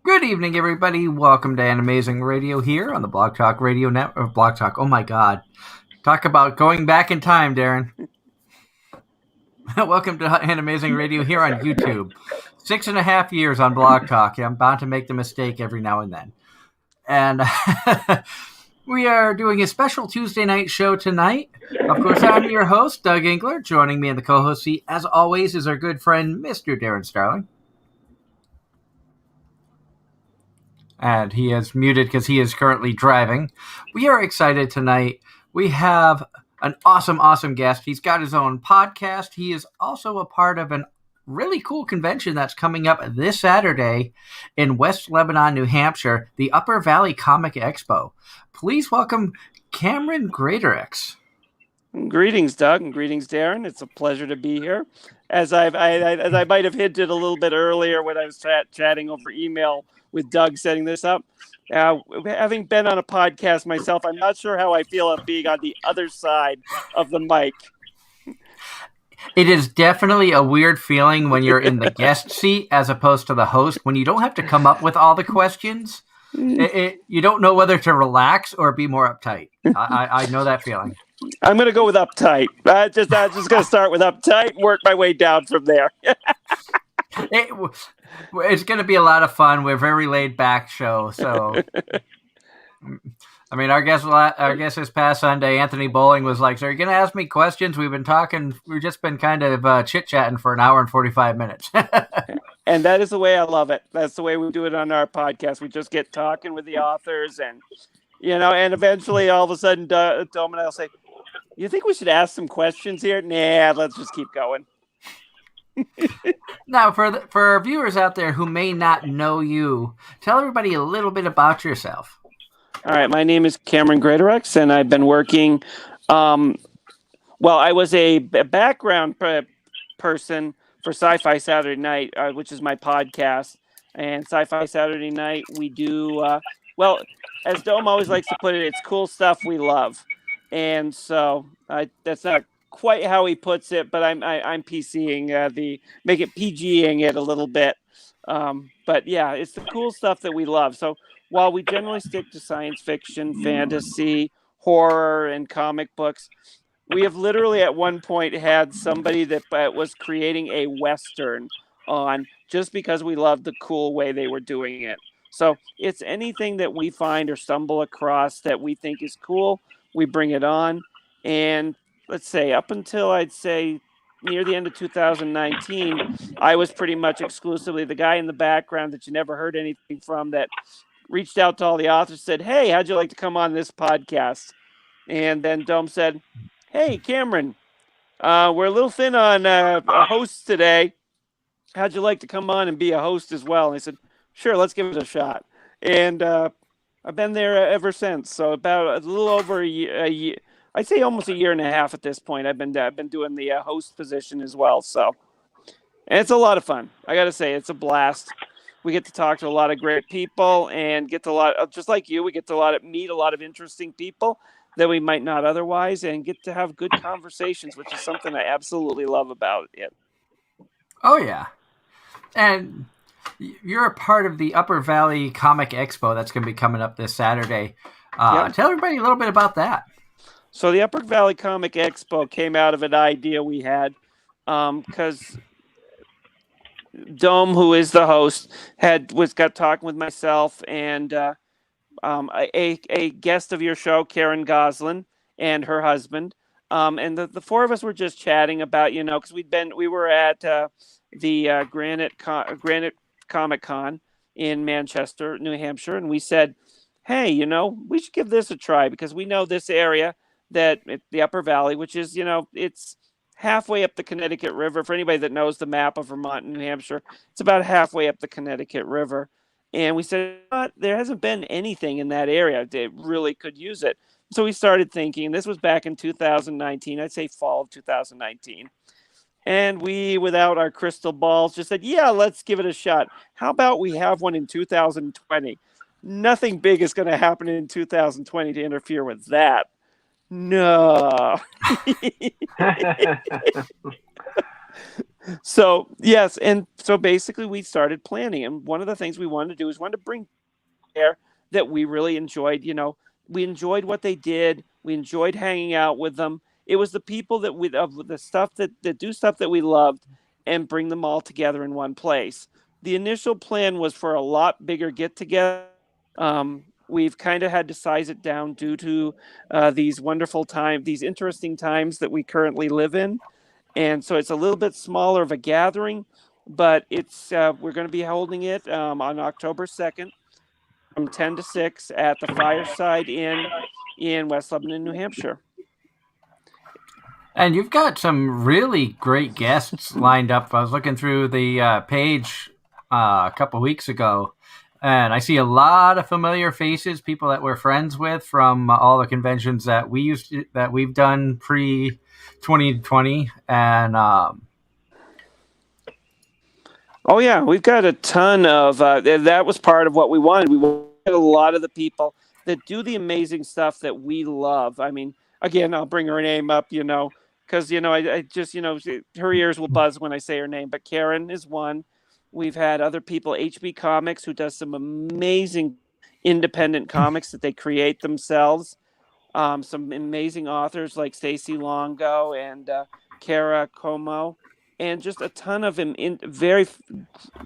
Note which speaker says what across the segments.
Speaker 1: Good evening, everybody. Welcome to Anime-Zing Radio here on the Blog Talk Radio Network. Blog Talk. Oh my God! Talk about going back in time, Darren. Welcome to Anime-Zing Radio here on YouTube. 6.5 years on Blog Talk. I'm bound to make the mistake every now and then. And we are doing a special Tuesday night show tonight. Of course, I'm your host, Doug Engler. Joining me in the co-host seat, as always, is our good friend, Mr. Darren Starling. And he is muted because he is currently driving. We are excited tonight. We have an awesome guest. He's got his own podcast. He is also a part of a really cool convention that's coming up this Saturday in West Lebanon, New Hampshire, the Upper Valley Comic Expo. Please welcome Cameron Greatorex.
Speaker 2: Greetings, Doug, and greetings, Darren. It's a pleasure to be here. As I might have hinted a little bit earlier when I was chatting over email with Doug setting this up. Having been on a podcast myself, I'm not sure how I feel of being on the other side of the mic.
Speaker 1: It is definitely a weird feeling when you're in the guest seat as opposed to the host, when you don't have to come up with all the questions. You don't know whether to relax or be more uptight. I know that feeling.
Speaker 2: I'm going to go with uptight. I'm just going to start with uptight and work my way down from there.
Speaker 1: It's going to be a lot of fun. We're a very laid back show. So, I mean, our guest this past Sunday, Anthony Bowling, was like, "So you're going to ask me questions? We've just been kind of chit chatting for an hour and 45 minutes."
Speaker 2: And that is the way I love it. That's the way we do it on our podcast. We just get talking with the authors and eventually all of a sudden, Dom and I'll say, "You think we should ask some questions here?" Nah, let's just keep going.
Speaker 1: Now, for our viewers out there who may not know you, tell everybody a little bit about yourself.
Speaker 2: All right, my name is Cameron Greatorex, and I've been working. I was a background person for Sci-Fi Saturday Night, which is my podcast. And Sci-Fi Saturday Night, we do as Dome always likes to put it, it's cool stuff we love. And so that's not quite how he puts it, but I'm PCing make it PGing it a little bit. But yeah, it's the cool stuff that we love. So while we generally stick to science fiction, fantasy, horror, and comic books, we have literally at one point had somebody that was creating a Western on just because we loved the cool way they were doing it. So it's anything that we find or stumble across that we think is cool, we bring it on. And let's say up until I'd say near the end of 2019, I was pretty much exclusively the guy in the background that you never heard anything from, that reached out to all the authors, said, "Hey, how'd you like to come on this podcast?" And then Dome said, "Hey, Cameron, we're a little thin on a host today. How'd you like to come on and be a host as well?" And I said, "Sure, let's give it a shot." And I've been there ever since. So about a little over a year, I'd say almost a year and a half at this point. I've been doing the host position as well. So, and it's a lot of fun. I got to say, it's a blast. We get to talk to a lot of great people and get to just like you, we get to meet a lot of interesting people that we might not otherwise, and get to have good conversations, which is something I absolutely love about it.
Speaker 1: Oh yeah, and you're a part of the Upper Valley Comic Expo that's going to be coming up this Saturday. Yep. Tell everybody a little bit about that.
Speaker 2: So the Upper Valley Comic Expo came out of an idea we had because Dome, who is the host, got talking with myself and a guest of your show, Karen Goslin, and her husband. And the four of us were just chatting about, because we were at the Granite Comic Con in Manchester, New Hampshire, and we said, "Hey, we should give this a try," because we know this area, the Upper Valley, which is, it's halfway up the Connecticut River. For anybody that knows the map of Vermont and New Hampshire, it's about halfway up the Connecticut River. And we said, there hasn't been anything in that area that really could use it. So we started thinking, this was back in 2019, I'd say fall of 2019. And we, without our crystal balls, just said, yeah, let's give it a shot. How about we have one in 2020? Nothing big is going to happen in 2020 to interfere with that. No. So yes, and so basically we started planning, and one of the things we wanted to do is wanted to bring there that we really enjoyed. We enjoyed what they did. We enjoyed hanging out with them. It was the people that we of the stuff that do stuff that we loved, and bring them all together in one place. The initial plan was for a lot bigger get together. We've kind of had to size it down due to these interesting times that we currently live in, and so it's a little bit smaller of a gathering. But it's we're going to be holding it on October 2nd from 10 to 6 at the Fireside Inn in West Lebanon, New Hampshire.
Speaker 1: And you've got some really great guests lined up. I was looking through the page a couple weeks ago, and I see a lot of familiar faces, people that we're friends with from all the conventions that we've done pre 2020, and
Speaker 2: Oh yeah, we've got a ton of that was part of what we wanted. We wanted a lot of the people that do the amazing stuff that we love. I mean, again, I'll bring her name up, because I just her ears will buzz when I say her name. But Karen is one. We've had other people, HB Comics, who does some amazing independent comics that they create themselves. Some amazing authors like Stacy Longo and Kara Como, and just a ton of very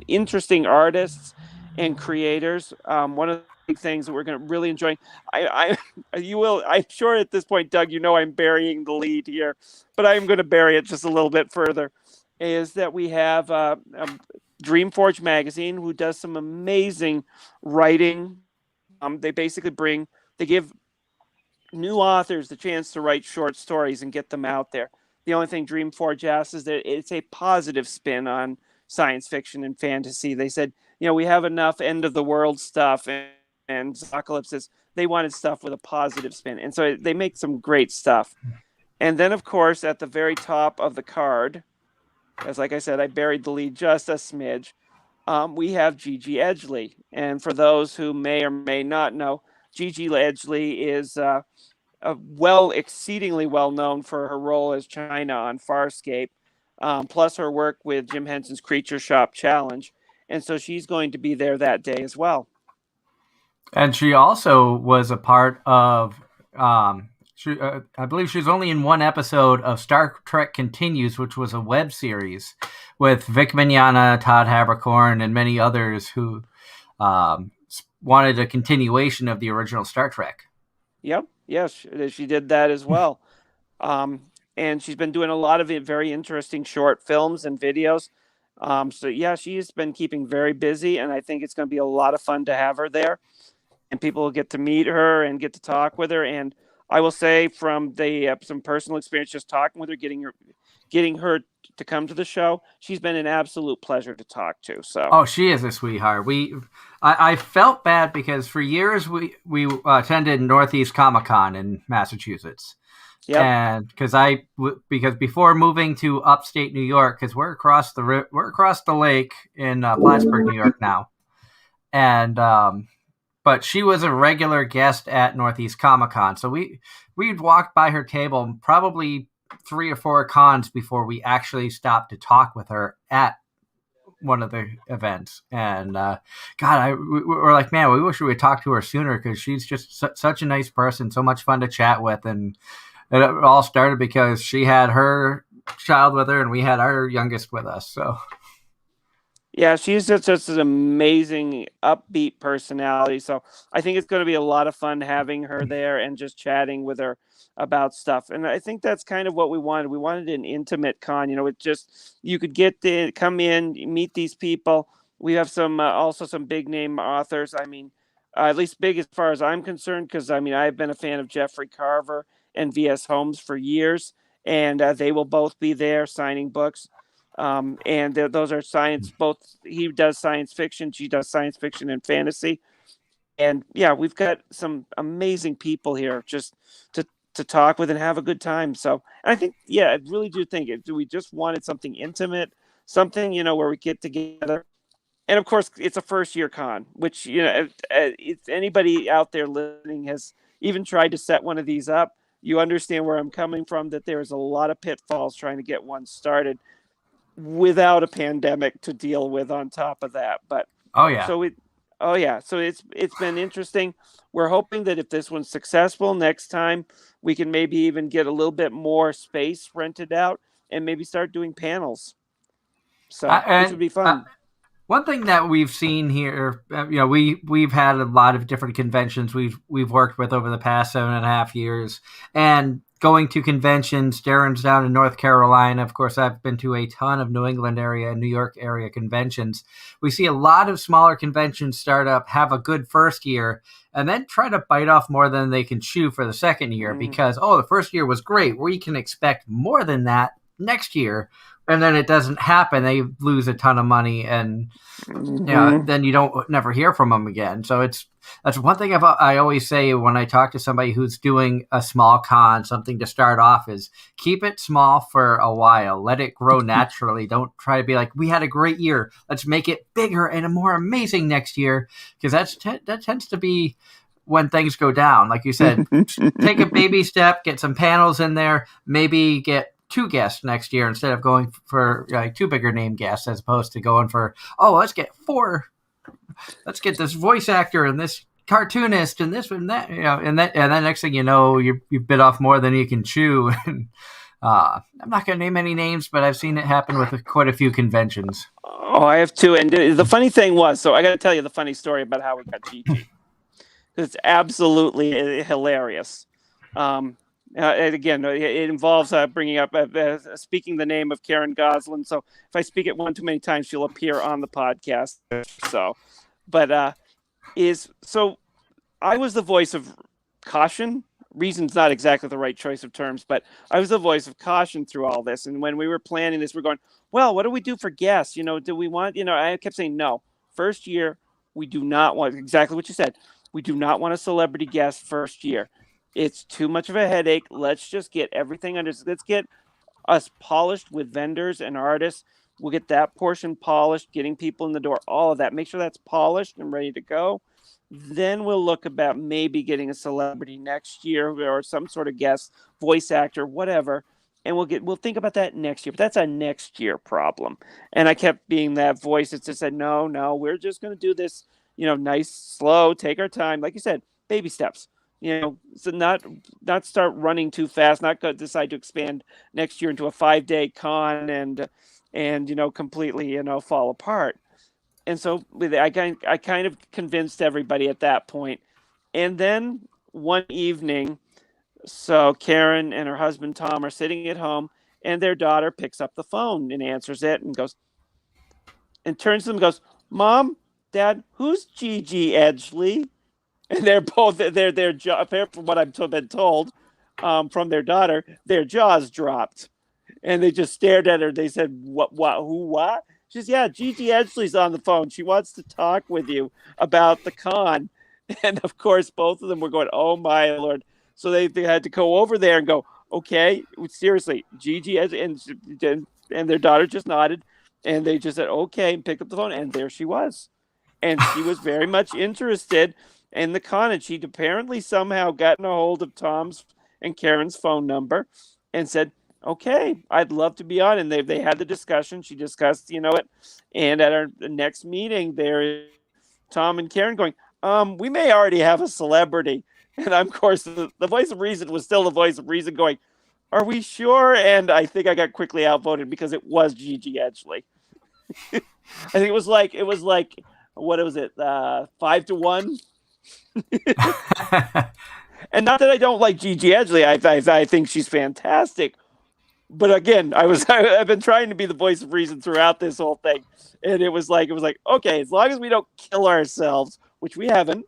Speaker 2: interesting artists and creators. One of the big things that we're going to really enjoy, you will, I'm sure at this point, Doug, I'm burying the lead here, but I'm going to bury it just a little bit further. Is that we have Dreamforge magazine, who does some amazing writing. They give new authors the chance to write short stories and get them out there. The only thing Dreamforge asks is that it's a positive spin on science fiction and fantasy. They said, we have enough end of the world stuff and apocalypses. They wanted stuff with a positive spin. And so they make some great stuff. And then, of course, at the very top of the card, as like I said, I buried the lead just a smidge. We have Gigi Edgely. And for those who may or may not know, Gigi Edgely is exceedingly well known for her role as China on Farscape, plus her work with Jim Henson's Creature Shop Challenge. And so she's going to be there that day as well.
Speaker 1: And she also was a part of, I believe she was only in one episode of Star Trek Continues, which was a web series with Vic Mignogna, Todd Haberkorn, and many others who wanted a continuation of the original Star Trek.
Speaker 2: Yep. Yes, she did that as well. And she's been doing a lot of very interesting short films and videos. So yeah, she's been keeping very busy, and I think it's going to be a lot of fun to have her there. And people will get to meet her and get to talk with her. And I will say, from some personal experience, just talking with her, getting her to come to the show, she's been an absolute pleasure to talk to. So
Speaker 1: she is a sweetheart. I felt bad because for years we attended Northeast Comic Con in Massachusetts.
Speaker 2: Yep.
Speaker 1: And because before moving to upstate New York, because we're across the lake in Plattsburgh, New York now, and but she was a regular guest at Northeast Comic Con, so we'd walked by her table probably 3 or 4 cons before we actually stopped to talk with her at one of the events. And we're like, man, we wish we would talk to her sooner, because she's just such a nice person, so much fun to chat with. And it all started because she had her child with her and we had our youngest with us. So
Speaker 2: yeah, she's just an amazing, upbeat personality. So I think it's going to be a lot of fun having her there and just chatting with her about stuff. And I think that's kind of what we wanted. We wanted an intimate con. It just, you could come in, meet these people. We have also some big name authors. I mean, at least big as far as I'm concerned, because I've been a fan of Jeffrey Carver and V.S. Holmes for years, and they will both be there signing books. And those are science. Both he does science fiction, she does science fiction and fantasy. And yeah, we've got some amazing people here just to talk with and have a good time. So I think, yeah, I really do think we just wanted something intimate, something where we get together. And of course, it's a first year con, which if anybody out there listening has even tried to set one of these up, you understand where I'm coming from. That there's a lot of pitfalls trying to get one started. without a pandemic to deal with on top of that. But
Speaker 1: Oh yeah.
Speaker 2: so so it's been interesting. We're hoping that if this one's successful next time, we can maybe even get a little bit more space rented out and maybe start doing panels. So, which would
Speaker 1: And
Speaker 2: be fun.
Speaker 1: one thing that we've seen here, we've had a lot of different conventions we've worked with over the past 7.5 years, and going to conventions. Darren's down in North Carolina. Of course, I've been to a ton of New England area and New York area conventions. We see a lot of smaller conventions start up, have a good first year, and then try to bite off more than they can chew for the second year because, the first year was great. We can expect more than that next year. And then it doesn't happen. They lose a ton of money, and then you don't never hear from them again. So that's one thing I always say when I talk to somebody who's doing a small con, something to start off is keep it small for a while, let it grow naturally. Don't try to be like, we had a great year, let's make it bigger and more amazing next year, because that tends to be when things go down. Like you said, take a baby step, get some panels in there, maybe get 2 guests next year instead of going for 2 bigger name guests, as opposed to going for, let's get 4. Let's get this voice actor and this cartoonist and this and that, and then next thing you know, you bit off more than you can chew. I'm not going to name any names, but I've seen it happen with quite a few conventions.
Speaker 2: Oh, I have too. And the funny thing was, so I got to tell you the funny story about how we got Gigi. It's absolutely hilarious. And again, it involves bringing up, speaking the name of Karen Goslin. So if I speak it one too many times, she'll appear on the podcast. So, but I was the voice of caution. Reason's not exactly the right choice of terms, but I was the voice of caution through all this. And when we were planning this, we're going, well, what do we do for guests? Do we want, I kept saying, no, first year, we do not want, exactly what you said. We do not want a celebrity guest first year. It's too much of a headache. Let's just get everything under. Let's get us polished with vendors and artists. We'll get that portion polished, getting people in the door, all of that. Make sure that's polished and ready to go. Then we'll look about maybe getting a celebrity next year or some sort of guest, voice actor, whatever. And we'll think about that next year. But that's a next year problem. And I kept being that voice that just said, no, we're just going to do this, nice, slow, take our time. Like you said, baby steps. So not start running too fast, not decide to expand next year into a 5-day con and completely fall apart. And so I kind of convinced everybody at that point. And then one evening, so Karen and her husband Tom are sitting at home, and their daughter picks up the phone and answers it and goes and turns to them and goes, "Mom, Dad, who's Gigi Edgely?" And they're both from what I've been told from their daughter, their jaws dropped, and they just stared at her. They said, "What? Who? What?" She says, "Yeah, Gigi Edgely's on the phone. She wants to talk with you about the con." And of course, both of them were going, "Oh my Lord!" So they had to go over there and go, "Okay, seriously, Gigi," and their daughter just nodded, and they just said, "Okay," and picked up the phone, and there she was, and she was very much interested in the con, and she'd apparently somehow gotten a hold of Tom's and Karen's phone number and said, "Okay, I'd love to be on." And they had the discussion. She discussed, it. And at our next meeting, there is Tom and Karen going, "We may already have a celebrity." And of course, the voice of reason was still the voice of reason going, "Are we sure?" And I think I got quickly outvoted because it was Gigi Edgely. I think it was like what was it, 5-1? And not that I don't like Gigi Edgely. I think she's fantastic. But again, I've been trying to be the voice of reason throughout this whole thing, and it was like okay, as long as we don't kill ourselves, which we haven't,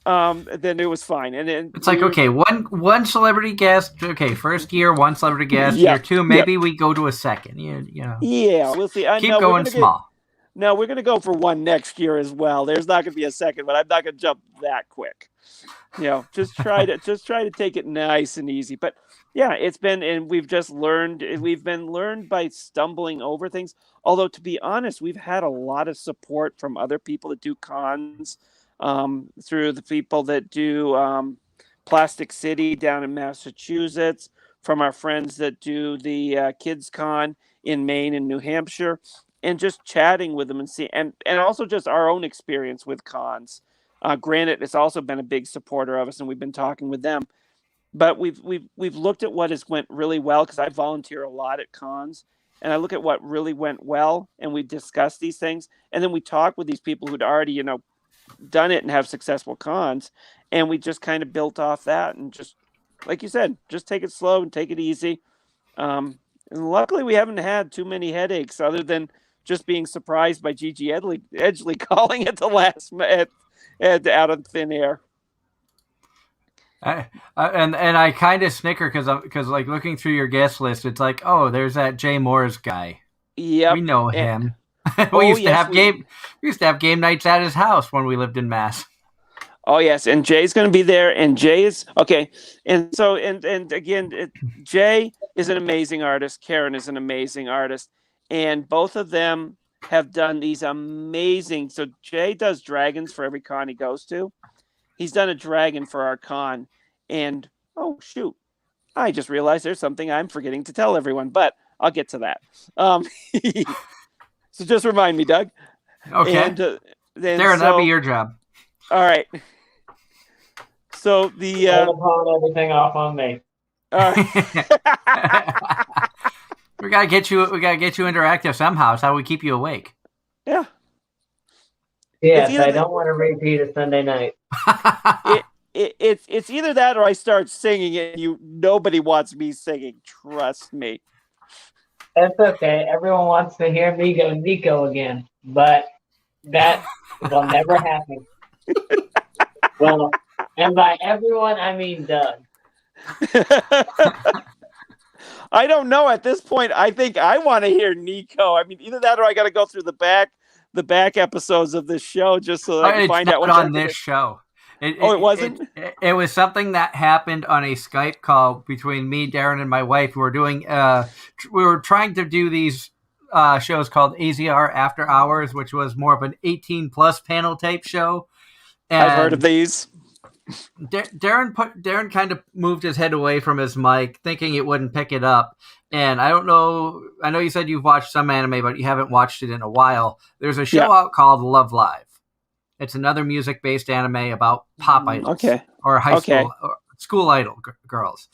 Speaker 2: then it was fine. And
Speaker 1: it's like, okay, one celebrity guest. Okay, first year, one celebrity guest. Year 2, maybe we go to a second.
Speaker 2: Yeah, we'll see.
Speaker 1: Keep going small.
Speaker 2: No, we're going to go for one next year as well. There's not going to be a second, but I'm not going to jump that quick. Just try to take it nice and easy. But yeah, it's been, and we've been learned by stumbling over things. Although to be honest, we've had a lot of support from other people that do cons, through the people that do Plastic City down in Massachusetts, from our friends that do the Kids Con in Maine and New Hampshire, and just chatting with them and also just our own experience with cons. Granted, it's also been a big supporter of us, and we've been talking with them. But we've looked at what has went really well, because I volunteer a lot at cons, and I look at what really went well, and we discuss these things, and then we talk with these people who'd already done it and have successful cons, and we just kind of built off that, and just like you said, just take it slow and take it easy. And luckily, we haven't had too many headaches, other than just being surprised by Gigi Edgely calling at the last minute out of thin air.
Speaker 1: And I kind of snicker because like looking through your guest list, it's like, oh, there's that Jay Moore's guy.
Speaker 2: Yep.
Speaker 1: We know him. We used to have game nights at his house when we lived in Mass.
Speaker 2: Oh yes, and Jay's going to be there, and Jay is okay. And so and again, Jay is an amazing artist. Karen is an amazing artist, and both of them have done these amazing. So Jay does dragons for every con he goes to. He's done a dragon for our con, and oh shoot, I just realized there's something I'm forgetting to tell everyone, but I'll get to that. So just remind me, Doug.
Speaker 1: Okay. And Darren, that'll be your job.
Speaker 2: All right. So
Speaker 3: pawn everything off on me.
Speaker 2: All right.
Speaker 1: We gotta get you interactive somehow. It's how we keep you awake.
Speaker 2: Yeah.
Speaker 3: Yes, I don't want to repeat a Sunday night.
Speaker 2: It's either that or I start singing and nobody wants me singing. Trust me.
Speaker 3: That's okay. Everyone wants to hear me go Nico again, but that will never happen. Well, and by everyone, I mean Doug.
Speaker 2: I don't know. At this point, I think I want to hear Nico. I mean, either that or I got to go through the back episodes of this show just so I can find out what's
Speaker 1: on this show.
Speaker 2: It wasn't?
Speaker 1: It was something that happened on a Skype call between me, Darren, and my wife. We were trying to do these shows called AZR After Hours, which was more of an 18-plus panel type show. And
Speaker 2: I've heard of these.
Speaker 1: Darren kind of moved his head away from his mic, thinking it wouldn't pick it up. And I don't know. I know you said you've watched some anime, but you haven't watched it in a while. There's a show out called Love Live. It's another music-based anime about pop idols or high school or school idol girls.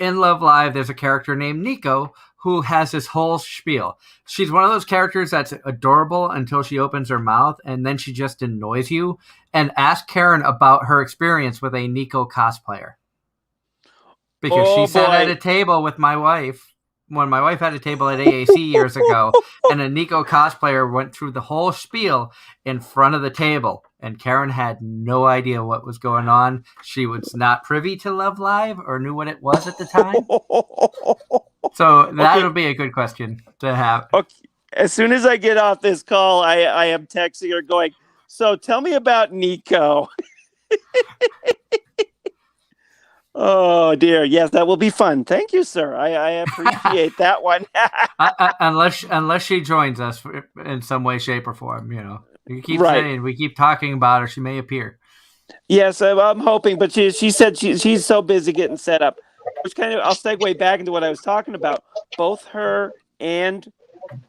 Speaker 1: In Love Live, there's a character named Nico who has this whole spiel. She's one of those characters that's adorable until she opens her mouth, and then she just annoys you. And ask Karen about her experience with a Nico cosplayer. Because she sat at a table with my wife when my wife had a table at AAC years ago, and a Nico cosplayer went through the whole spiel in front of the table, and Karen had no idea what was going on. She was not privy to Love Live or knew what it was at the time. So that'll be a good question to have.
Speaker 2: Okay. As soon as I get off this call, I am texting her going, so tell me about Nico. Oh, dear. Yes, that will be fun. Thank you, sir. I appreciate that one.
Speaker 1: Unless she joins us in some way, shape, or form, You keep saying, we keep talking about her. She may appear. Yes,
Speaker 2: I'm hoping, but she said she's so busy getting set up. Which I'll segue back into what I was talking about. Both her and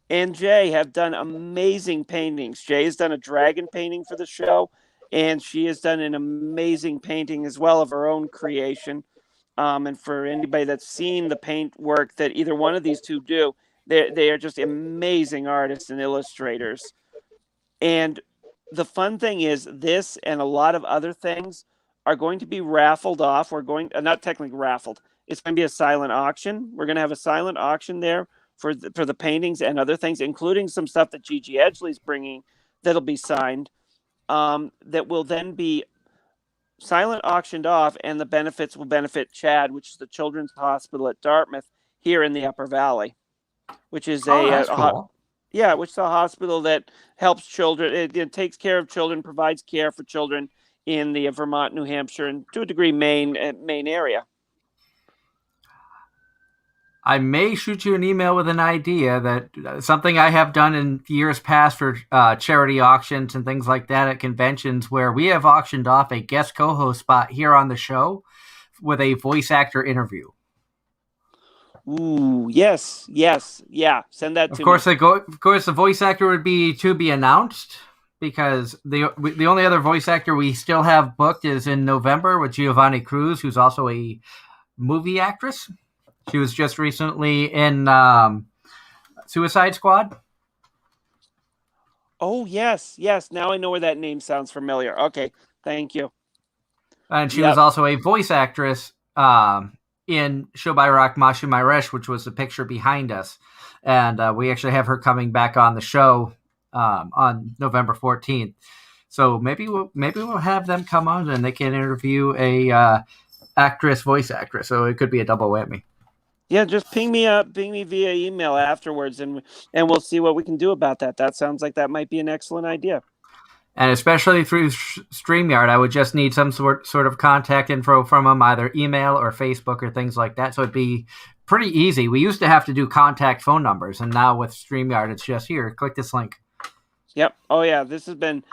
Speaker 2: Jay have done amazing paintings. Jay has done a dragon painting for the show, and she has done an amazing painting as well of her own creation. And for anybody that's seen the paint work that either one of these two do, they are just amazing artists and illustrators. And the fun thing is this and a lot of other things are going to be raffled off. We're going not technically raffled. It's going to be a silent auction. We're going to have a silent auction there for the paintings and other things, including some stuff that Gigi Edgely's bringing that'll be signed. That will then be silent auctioned off, and the benefits will benefit CHAD, which is the Children's Hospital at Dartmouth here in the Upper Valley, which is
Speaker 1: cool.
Speaker 2: Which is a hospital that helps children. It takes care of children, provides care for children in the Vermont, New Hampshire, and to a degree Maine area.
Speaker 1: I may shoot you an email with an idea that something I have done in years past for charity auctions and things like that at conventions, where we have auctioned off a guest co-host spot here on the show with a voice actor interview.
Speaker 2: Ooh, yes, yeah. Send that to me.
Speaker 1: Of course, the voice actor would be to be announced, because the only other voice actor we still have booked is in November with Giovanni Cruz, who's also a movie actress. She was just recently in Suicide Squad.
Speaker 2: Oh, yes. Now I know where that name sounds familiar. Okay, thank you.
Speaker 1: And she was also a voice actress in Shobai Rock Mashu Mairesh, which was the picture behind us. And we actually have her coming back on the show on November 14th. So maybe we'll have them come on and they can interview a voice actress. So it could be a double whammy.
Speaker 2: Yeah, just ping me via email afterwards, and we'll see what we can do about that. That sounds like that might be an excellent idea.
Speaker 1: And especially through StreamYard, I would just need some sort of contact info from them, either email or Facebook or things like that. So it'd be pretty easy. We used to have to do contact phone numbers, and now with StreamYard, it's just here, click this link.
Speaker 2: Yep. Oh yeah, this has been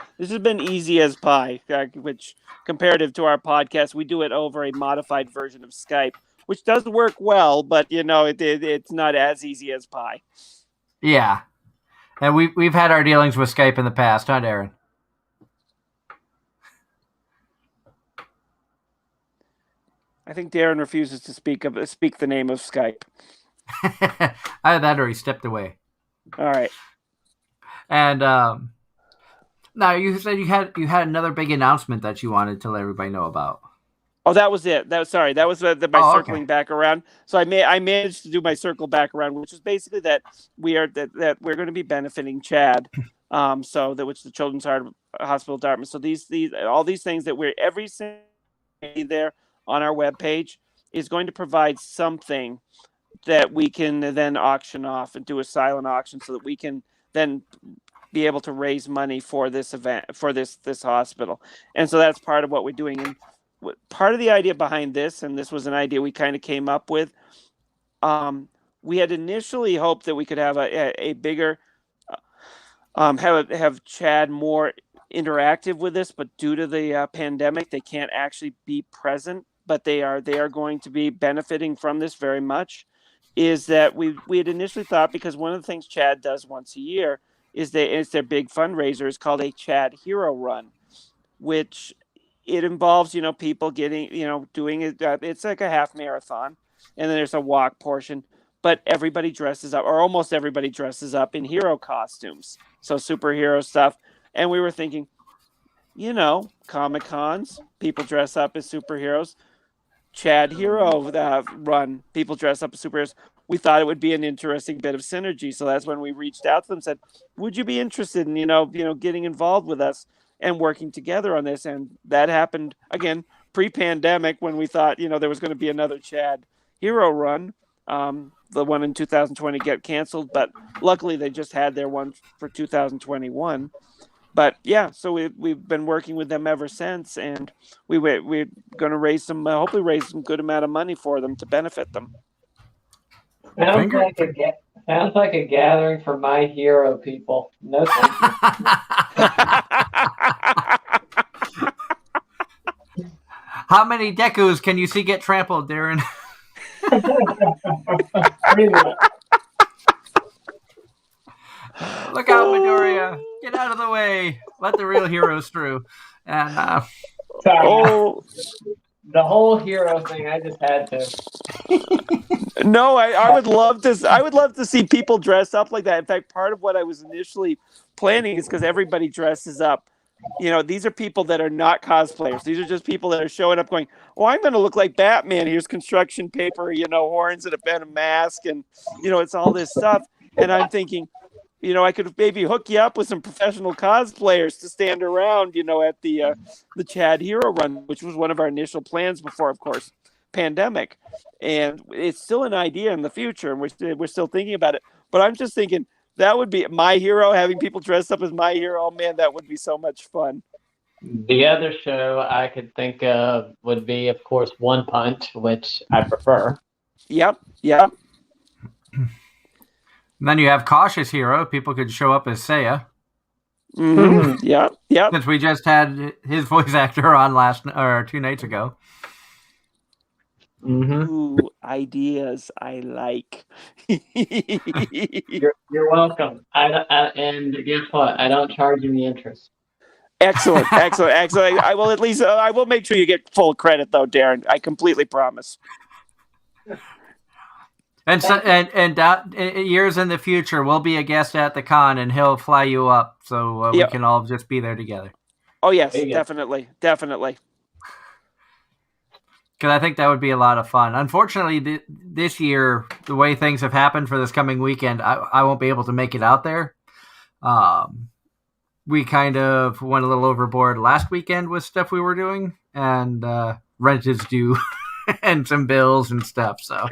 Speaker 2: easy as pie. Which, comparative to our podcast, we do it over a modified version of Skype, which does work well, but it's not as easy as pie.
Speaker 1: Yeah, and we've had our dealings with Skype in the past, huh, Darren?
Speaker 2: I think Darren refuses to speak the name of Skype.
Speaker 1: Either that or he stepped away.
Speaker 2: All right.
Speaker 1: And now you said you had another big announcement that you wanted to let everybody know about.
Speaker 2: Oh, that was it. That was my circling back around. So I managed to do my circle back around, which is basically that we're going to be benefiting Chad, which the Children's Heart Hospital Dartmouth. So these all these things that we're every single day there on our webpage is going to provide something that we can then auction off and do a silent auction, so that we can then be able to raise money for this event, for this hospital. And so that's part of what we're doing. And part of the idea behind this, and this was an idea we kind of came up with, we had initially hoped that we could have a bigger, have Chad more interactive with this, but due to the pandemic, they can't actually be present, but they are going to be benefiting from this very much. Is that we had initially thought, because one of the things Chad does once a year is it's their big fundraiser, is called a Chad Hero Run, which it involves, people getting, doing it. It's like a half marathon, and then there's a walk portion, but everybody dresses up, or almost everybody dresses up in hero costumes. So superhero stuff. And we were thinking, Comic-Cons, people dress up as superheroes. Chad Hero Run, people dress up as superheroes. We thought it would be an interesting bit of synergy. So that's when we reached out to them and said, would you be interested in, getting involved with us and working together on this? And that happened, again, pre-pandemic, when we thought, there was going to be another Chad Hero Run. The one in 2020 get canceled, but luckily they just had their one for 2021. But yeah, so we've been working with them ever since, and we're going to hopefully raise some good amount of money for them to benefit them.
Speaker 3: Sounds like a gathering for my hero people. No thank
Speaker 1: you. How many Dekus can you see get trampled, Darren? Look out, Midoriya! Get out of the way! Let the real heroes through. And
Speaker 3: the whole hero thing, I just had to.
Speaker 2: No, I would love to. I would love to see people dress up like that. In fact, part of what I was initially planning is because everybody dresses up. These are people that are not cosplayers. These are just people that are showing up going, "Oh, I'm going to look like Batman. Here's construction paper, horns and a mask, and it's all this stuff." And I'm thinking, I could maybe hook you up with some professional cosplayers to stand around, at the Chad Hero Run, which was one of our initial plans before, of course, pandemic. And it's still an idea in the future, and we're still thinking about it. But I'm just thinking that would be my hero, having people dressed up as my hero. Oh, man, that would be so much fun.
Speaker 3: The other show I could think of would be, of course, One Punch, which I prefer.
Speaker 2: Yep.
Speaker 1: And then you have Cautious Hero. People could show up as Seiya.
Speaker 2: Mm-hmm. Yeah.
Speaker 1: Since we just had his voice actor on 2 nights ago.
Speaker 3: Mm-hmm.
Speaker 2: Ooh, ideas I like.
Speaker 3: You're welcome. And guess what? I don't charge you the interest.
Speaker 2: Excellent, excellent, excellent. I will at least I will make sure you get full credit though, Darren. I completely promise.
Speaker 1: And so, years in the future, we'll be a guest at the con, and he'll fly you up, so we
Speaker 2: Yeah.
Speaker 1: can all just be there together.
Speaker 2: Oh yes,
Speaker 3: There you go.
Speaker 2: definitely, definitely.
Speaker 1: Because I think that would be a lot of fun. Unfortunately, this year, the way things have happened for this coming weekend, I won't be able to make it out there. We kind of went a little overboard last weekend with stuff we were doing, and rent is due, and some bills and stuff. So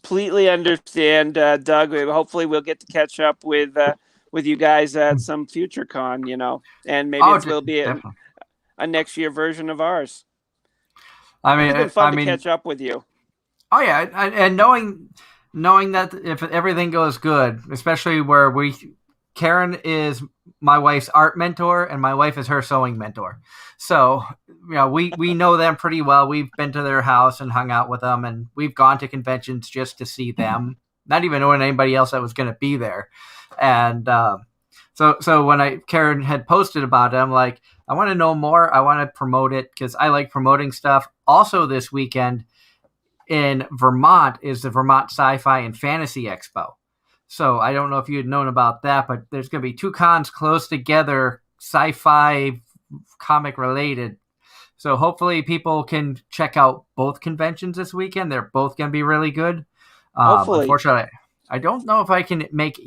Speaker 2: Completely understand, Doug. Hopefully, we'll get to catch up with you guys at some future con. And maybe it will be a next year version of ours.
Speaker 1: I mean,
Speaker 2: it's been fun to catch up with you.
Speaker 1: Oh yeah, and knowing that if everything goes good, especially where Karen is my wife's art mentor and my wife is her sewing mentor, so we know them pretty well. We've been to their house and hung out with them, and we've gone to conventions just to see them, not even knowing anybody else that was going to be there. And so when Karen had posted about it, I'm like, I want to know more. I want to promote it because I like promoting stuff. Also, this weekend in Vermont is the Vermont Sci-Fi and Fantasy Expo. So I don't know if you had known about that, but there's going to be two cons close together, sci-fi comic related. So hopefully people can check out both conventions this weekend. They're both going to be really good.
Speaker 2: Hopefully.
Speaker 1: Unfortunately, I don't know if I can make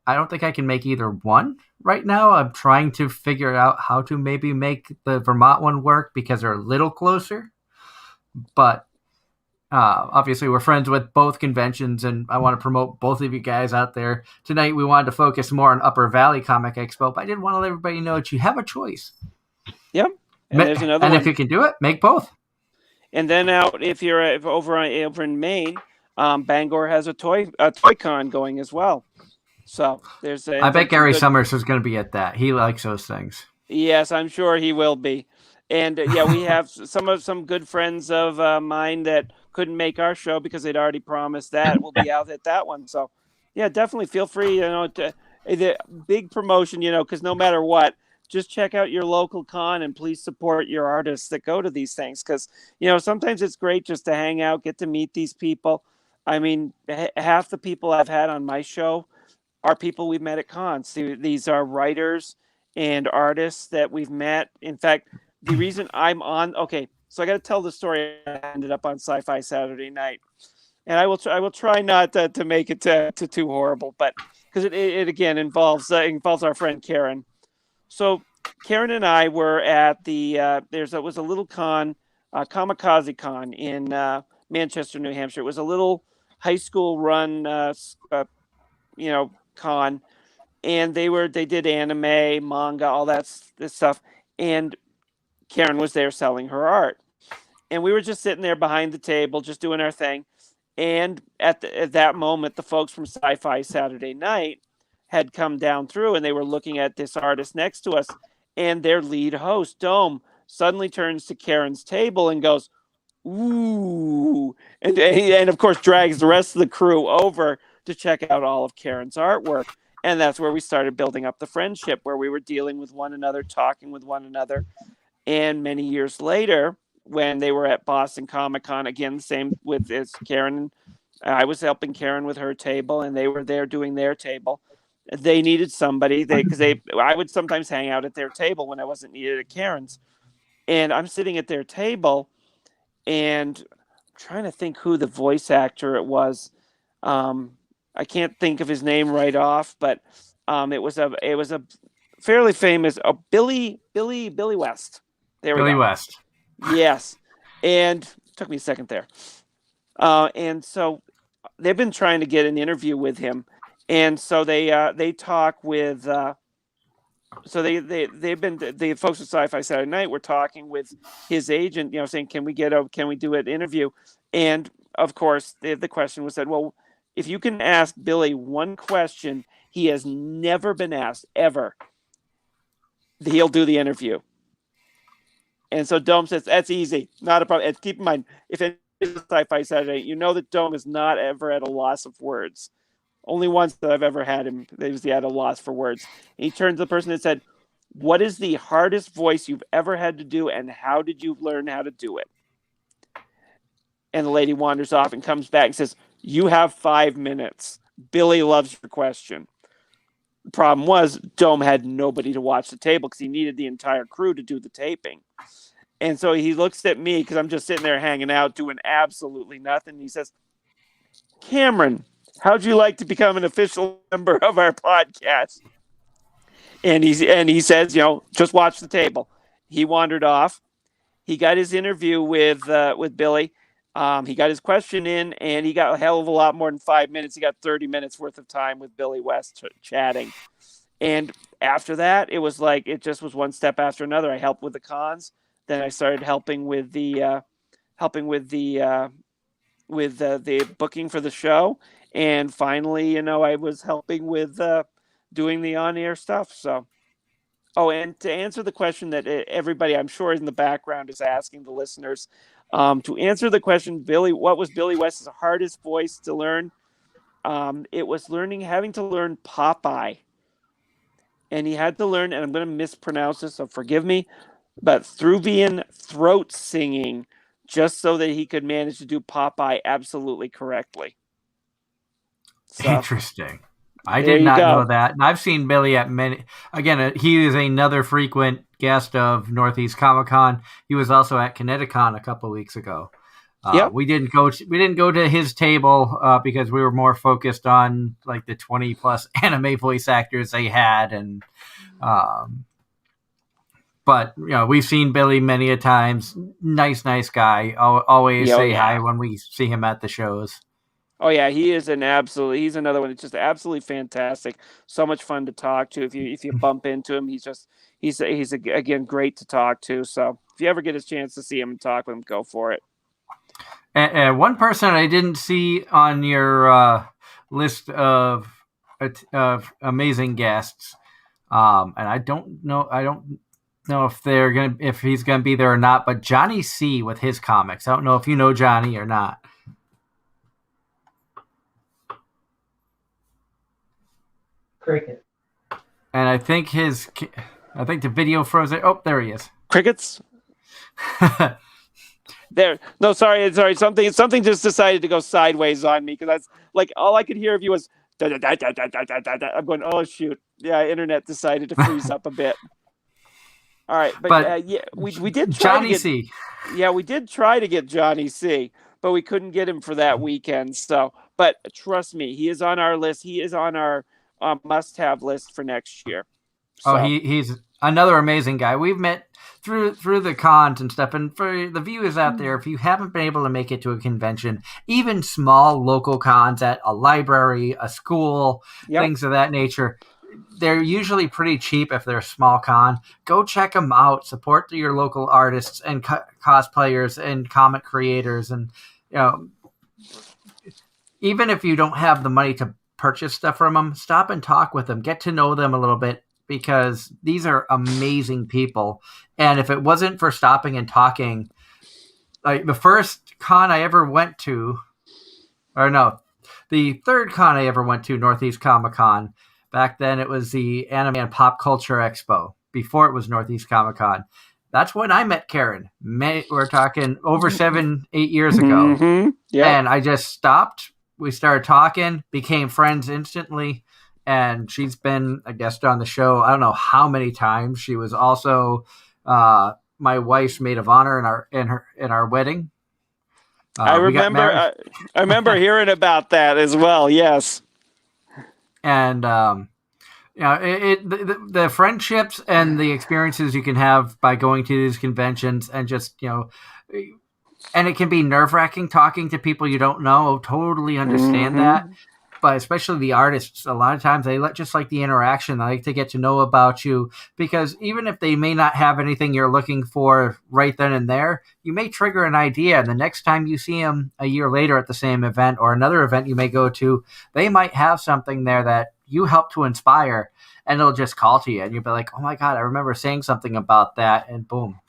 Speaker 1: I don't think I can make either one right now. I'm trying to figure out how to maybe make the Vermont one work because they're a little closer. But obviously, we're friends with both conventions, and I want to promote both of you guys out there. Tonight, we wanted to focus more on Upper Valley Comic Expo, but I did want to let everybody know that you have a choice.
Speaker 2: Yep. And there's another
Speaker 1: one.
Speaker 2: And
Speaker 1: if you can do it, make both.
Speaker 2: And then if you're over in Maine, Bangor has a toy con going as well. So
Speaker 1: I bet Gary Summers is going to be at that. He likes those things.
Speaker 2: Yes, I'm sure he will be. And we have some good friends of mine that couldn't make our show because they'd already promised that we'll be out at that one. So yeah, definitely feel free. The big promotion. Because no matter what, just check out your local con and please support your artists that go to these things. Because sometimes it's great just to hang out, get to meet these people. I mean, half the people I've had on my show are people we've met at cons. These are writers and artists that we've met. In fact, the reason I'm on, so I got to tell the story. I ended up on Sci-Fi Saturday night, and I will try not to make it to too horrible, but because it again involves our friend Karen. So Karen and I were at the was a little con, Kamikaze Con in Manchester, New Hampshire. It was a little high school run, con, and they did anime, manga, all this stuff, and Karen was there selling her art, and we were just sitting there behind the table, just doing our thing. And at that moment, the folks from Sci-Fi Saturday Night had come down through, and they were looking at this artist next to us, and their lead host, Dome, suddenly turns to Karen's table and goes, "Ooh," and of course drags the rest of the crew over to check out all of Karen's artwork. And that's where we started building up the friendship, where we were dealing with one another, talking with one another. And many years later, when they were at Boston Comic Con, again, the same with Karen. I was helping Karen with her table, and they were there doing their table. They needed somebody I would sometimes hang out at their table when I wasn't needed at Karen's. And I'm sitting at their table, and I'm trying to think who the voice actor it was. I can't think of his name right off, but it was a fairly famous Billy West. There we go.
Speaker 1: Billy West.
Speaker 2: Yes, and it took me a second there. And so they've been trying to get an interview with him, and so they talk with. So they've been the folks at Sci-Fi Saturday Night were talking with his agent, saying, can we do an interview? And of course, the question was said, well, if you can ask Billy one question he has never been asked ever, he'll do the interview. And so Dome says, that's easy. Not a problem. And keep in mind, if it's Sci-Fi Saturday, you know that Dome is not ever at a loss of words. Only once that I've ever had him, he was at a loss for words. And he turned to the person and said, what is the hardest voice you've ever had to do, and how did you learn how to do it? And the lady wanders off and comes back and says, you have 5 minutes. Billy loves your question. The problem was Dome had nobody to watch the table because he needed the entire crew to do the taping. And so he looks at me because I'm just sitting there hanging out doing absolutely nothing. He says, Cameron, how'd you like to become an official member of our podcast? And he says, just watch the table. He wandered off. He got his interview with Billy. He got his question in, and he got a hell of a lot more than 5 minutes. He got 30 minutes worth of time with Billy West chatting. And after that, it was like it just was one step after another. I helped with the cons. Then I started helping with the booking for the show, and finally, I was helping with doing the on-air stuff. So, and to answer the question that everybody, I'm sure, in the background is asking the listeners, to answer the question, what was Billy West's hardest voice to learn? It was having to learn Popeye. And he had to learn, and I'm going to mispronounce this, so forgive me, but Thruvian throat singing, just so that he could manage to do Popeye absolutely correctly. So,
Speaker 1: interesting. I did not know that. And I've seen Billy at many. Again, he is another frequent guest of Northeast Comic Con. He was also at Kineticon a couple of weeks ago.
Speaker 2: Yep.
Speaker 1: We didn't go to his table because we were more focused on like the 20 plus anime voice actors they had, and but we've seen Billy many a times. Nice guy. Always say hi when we see him at the shows.
Speaker 2: Oh yeah, he's another one that's just absolutely fantastic. So much fun to talk to. If you bump into him, he's again great to talk to. So if you ever get a chance to see him and talk with him, go for it.
Speaker 1: And one person I didn't see on your list of amazing guests, and I don't know if he's gonna be there or not. But Johnny C with his comics. I don't know if you know Johnny or not.
Speaker 3: Cricket.
Speaker 1: And I think the video froze it. Oh, there he is.
Speaker 2: Crickets. There. No, sorry. Something just decided to go sideways on me because that's like all I could hear of you was. I'm going. Oh shoot! Yeah, internet decided to freeze up a bit. All right, but we did try
Speaker 1: Johnny C.
Speaker 2: Yeah, we did try to get Johnny C, but we couldn't get him for that weekend. So, but trust me, he is on our list. He is on our must-have list for next year. So.
Speaker 1: Oh, he's another amazing guy. We've met through the cons and stuff. And for the viewers out there, if you haven't been able to make it to a convention, even small local cons at a library, a school, things of that nature, they're usually pretty cheap if they're a small con. Go check them out. Support your local artists and cosplayers and comic creators. And even if you don't have the money to purchase stuff from them, stop and talk with them. Get to know them a little bit, because these are amazing people. And if it wasn't for stopping and talking, like the first con I ever went to, the third con I ever went to, Northeast Comic Con, back then it was the Anime and Pop Culture Expo, before it was Northeast Comic Con. That's when I met Karen. We're talking over 7-8 years ago.
Speaker 2: Mm-hmm. Yep.
Speaker 1: And I just stopped. We started talking, became friends instantly. And she's been a guest on the show I don't know how many times. She was also my wife's maid of honor in our wedding.
Speaker 2: I remember hearing about that as well. Yes,
Speaker 1: and the friendships and the experiences you can have by going to these conventions, and just and it can be nerve-wracking talking to people you don't know. Totally understand that. But especially the artists, a lot of times they just like the interaction. They like to get to know about you, because even if they may not have anything you're looking for right then and there, you may trigger an idea. And the next time you see them a year later at the same event or another event you may go to, they might have something there that you help to inspire, and it'll just call to you. And you'll be like, oh my God, I remember saying something about that. And boom.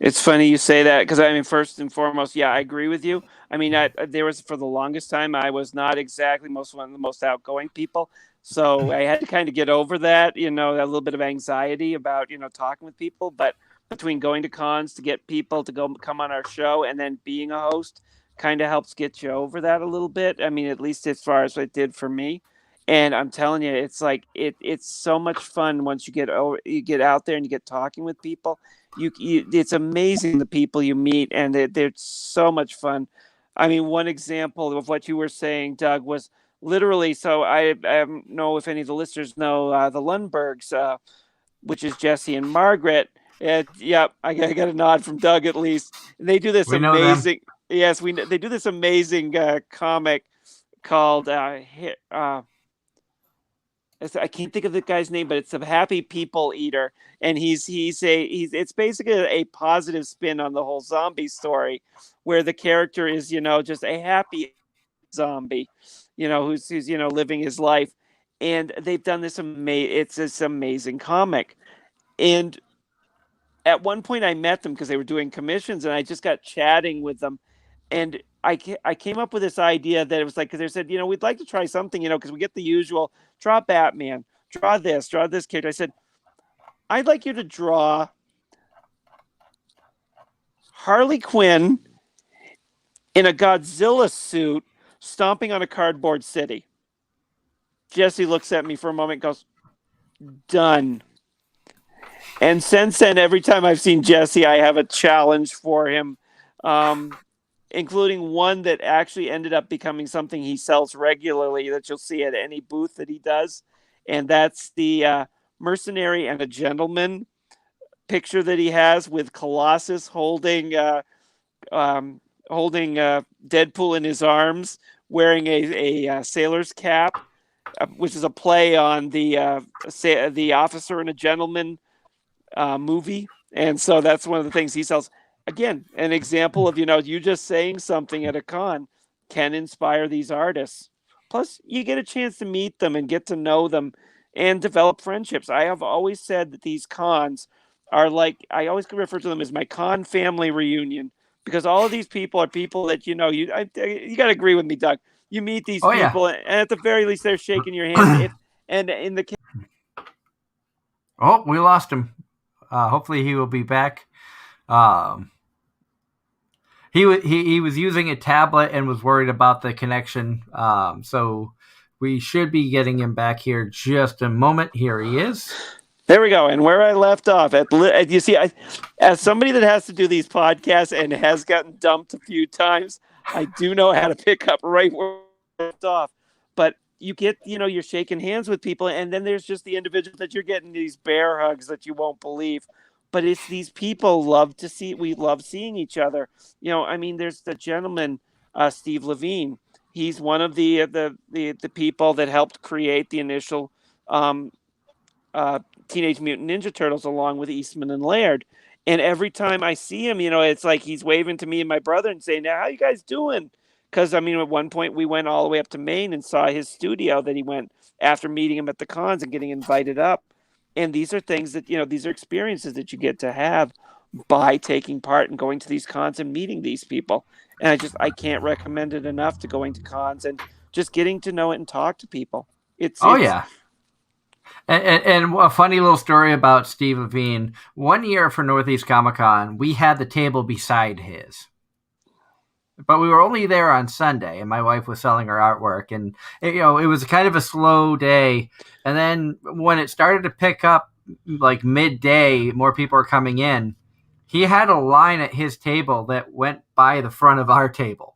Speaker 2: It's funny you say that because, I mean, first and foremost, yeah, I agree with you. I mean, there was, for the longest time, I was not exactly one of the most outgoing people. So I had to kind of get over that, a little bit of anxiety about, talking with people. But between going to cons to get people to come on our show and then being a host kind of helps get you over that a little bit. I mean, at least as far as it did for me. And I'm telling you, it's like it's so much fun once you get out there and you get talking with people. It's amazing the people you meet, and they're so much fun. I mean, one example of what you were saying, Doug, was literally. So I don't know if any of the listeners know the Lundbergs, which is Jesse and Margaret. Yep, I got a nod from Doug at least. They do this
Speaker 1: We know them.
Speaker 2: amazing. Yes, they do this amazing comic called I can't think of the guy's name, but it's a Happy People Eater, and he's it's basically a positive spin on the whole zombie story, where the character is just a happy zombie, who's living his life, and they've done it's this amazing comic, and at one point I met them because they were doing commissions, and I just got chatting with them, and I came up with this idea that it was like, because they said, we'd like to try something, because we get the usual draw Batman, draw this character. I said, I'd like you to draw Harley Quinn in a Godzilla suit stomping on a cardboard city. Jesse looks at me for a moment and goes, done. And since then, every time I've seen Jesse, I have a challenge for him, including one that actually ended up becoming something he sells regularly that you'll see at any booth that he does. And that's the Mercenary and a Gentleman picture that he has with Colossus holding Deadpool in his arms, wearing a sailor's cap, which is a play on the Officer and a Gentleman movie. And so that's one of the things he sells. Again, an example of, you just saying something at a con can inspire these artists. Plus, you get a chance to meet them and get to know them and develop friendships. I have always said that these cons are like, I always refer to them as my con family reunion, because all of these people are people that, you got to agree with me, Doug. You meet these people, and at the very least, they're shaking your hand. And in the
Speaker 1: Oh, we lost him. Hopefully he will be back. He was using a tablet and was worried about the connection. So we should be getting him back here just a moment. Here he is.
Speaker 2: There we go. And where I left off, you see, as somebody that has to do these podcasts and has gotten dumped a few times, I do know how to pick up right where I left off. But you get, you're shaking hands with people, and then there's just the individual that you're getting these bear hugs that you won't believe. But it's these people we love seeing each other. I mean, there's the gentleman, Steve Levine. He's one of the people that helped create the initial Teenage Mutant Ninja Turtles, along with Eastman and Laird. And every time I see him, it's like he's waving to me and my brother and saying, "Now, how you guys doing?" Because, I mean, at one point we went all the way up to Maine and saw his studio that he went after meeting him at the cons and getting invited up. And these are things that, these are experiences that you get to have by taking part and going to these cons and meeting these people. And I can't recommend it enough, to going to cons and just getting to know it and talk to people.
Speaker 1: Yeah. And a funny little story about Steve Levine. One year for Northeast Comic Con, we had the table beside his. But we were only there on Sunday, and my wife was selling her artwork. And, it was kind of a slow day. And then when it started to pick up, like midday, more people are coming in. He had a line at his table that went by the front of our table.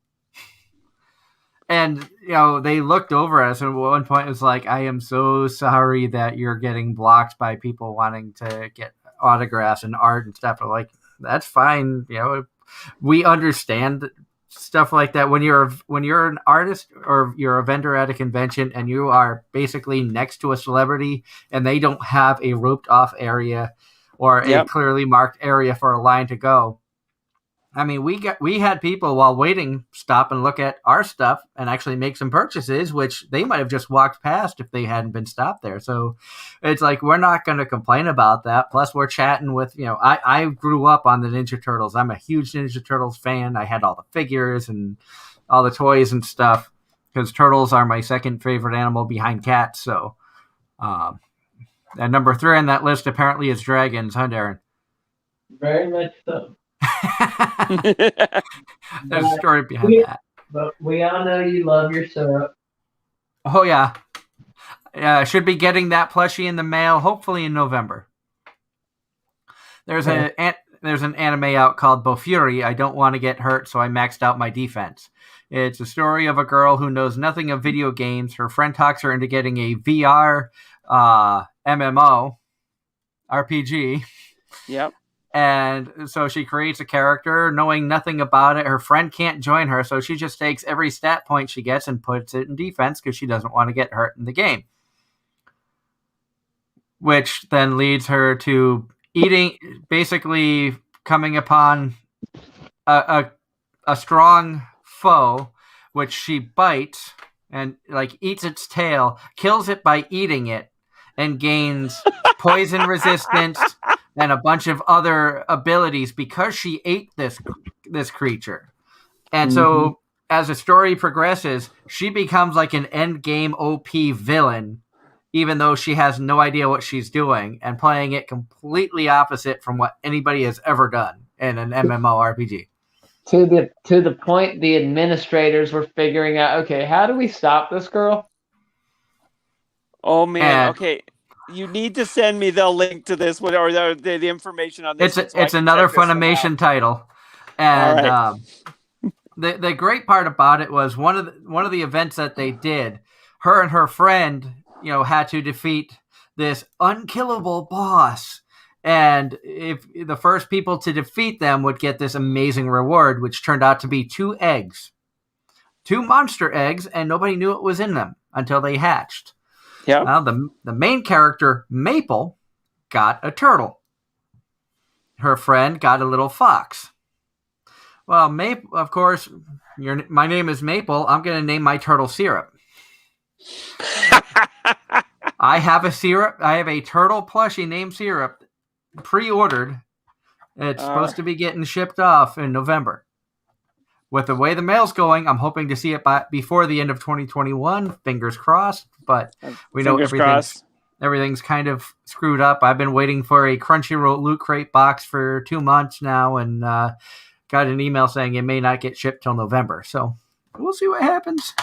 Speaker 1: And, they looked over at us, and at one point it was like, I am so sorry that you're getting blocked by people wanting to get autographs and art and stuff. I'm like, that's fine. We understand stuff like that. When you're an artist or you're a vendor at a convention and you are basically next to a celebrity and they don't have a roped off area or a clearly marked area for a line to go, I mean, we had people while waiting stop and look at our stuff and actually make some purchases, which they might have just walked past if they hadn't been stopped there. So it's like we're not going to complain about that. Plus, we're chatting with I grew up on the Ninja Turtles. I'm a huge Ninja Turtles fan. I had all the figures and all the toys and stuff because turtles are my second favorite animal behind cats. So, and number 3 on that list apparently is dragons, huh, Darren?
Speaker 3: Very much so.
Speaker 1: There's a story behind that.
Speaker 3: But we all know you love your syrup.
Speaker 1: Oh, yeah. Should be getting that plushie in the mail, hopefully in November. There's an anime out called Bofuri. I don't want to get hurt, so I maxed out my defense. It's a story of a girl who knows nothing of video games. Her friend talks her into getting a VR MMO RPG.
Speaker 2: Yep.
Speaker 1: And so she creates a character knowing nothing about it. Her friend can't join her, so she just takes every stat point she gets and puts it in defense because she doesn't want to get hurt in the game. Which then leads her to basically coming upon a strong foe, which she bites and eats its tail, kills it by eating it, and gains poison resistance and a bunch of other abilities because she ate this creature. And so as the story progresses, she becomes like an end game OP villain, even though she has no idea what she's doing, and playing it completely opposite from what anybody has ever done in an MMORPG.
Speaker 3: To the point the administrators were figuring out, okay, how do we stop this girl?
Speaker 2: Oh man, okay. You need to send me the link to this one or the information on this.
Speaker 1: It's another Funimation title, and right. The great part about it was one of the events that they did. Her and her friend, had to defeat this unkillable boss, and if the first people to defeat them would get this amazing reward, which turned out to be 2 eggs, 2 monster eggs, and nobody knew what was in them until they hatched.
Speaker 2: Yeah.
Speaker 1: Now, the main character, Maple, got a turtle. Her friend got a little fox. Well, Maple, of course, my name is Maple. I'm going to name my turtle Syrup. I have a turtle plushie named Syrup pre-ordered. It's supposed to be getting shipped off in November. With the way the mail's going, I'm hoping to see it before the end of 2021. Fingers crossed, but we know everything's kind of screwed up. I've been waiting for a Crunchyroll Loot Crate box for 2 months now, and got an email saying it may not get shipped till November. So we'll see what happens.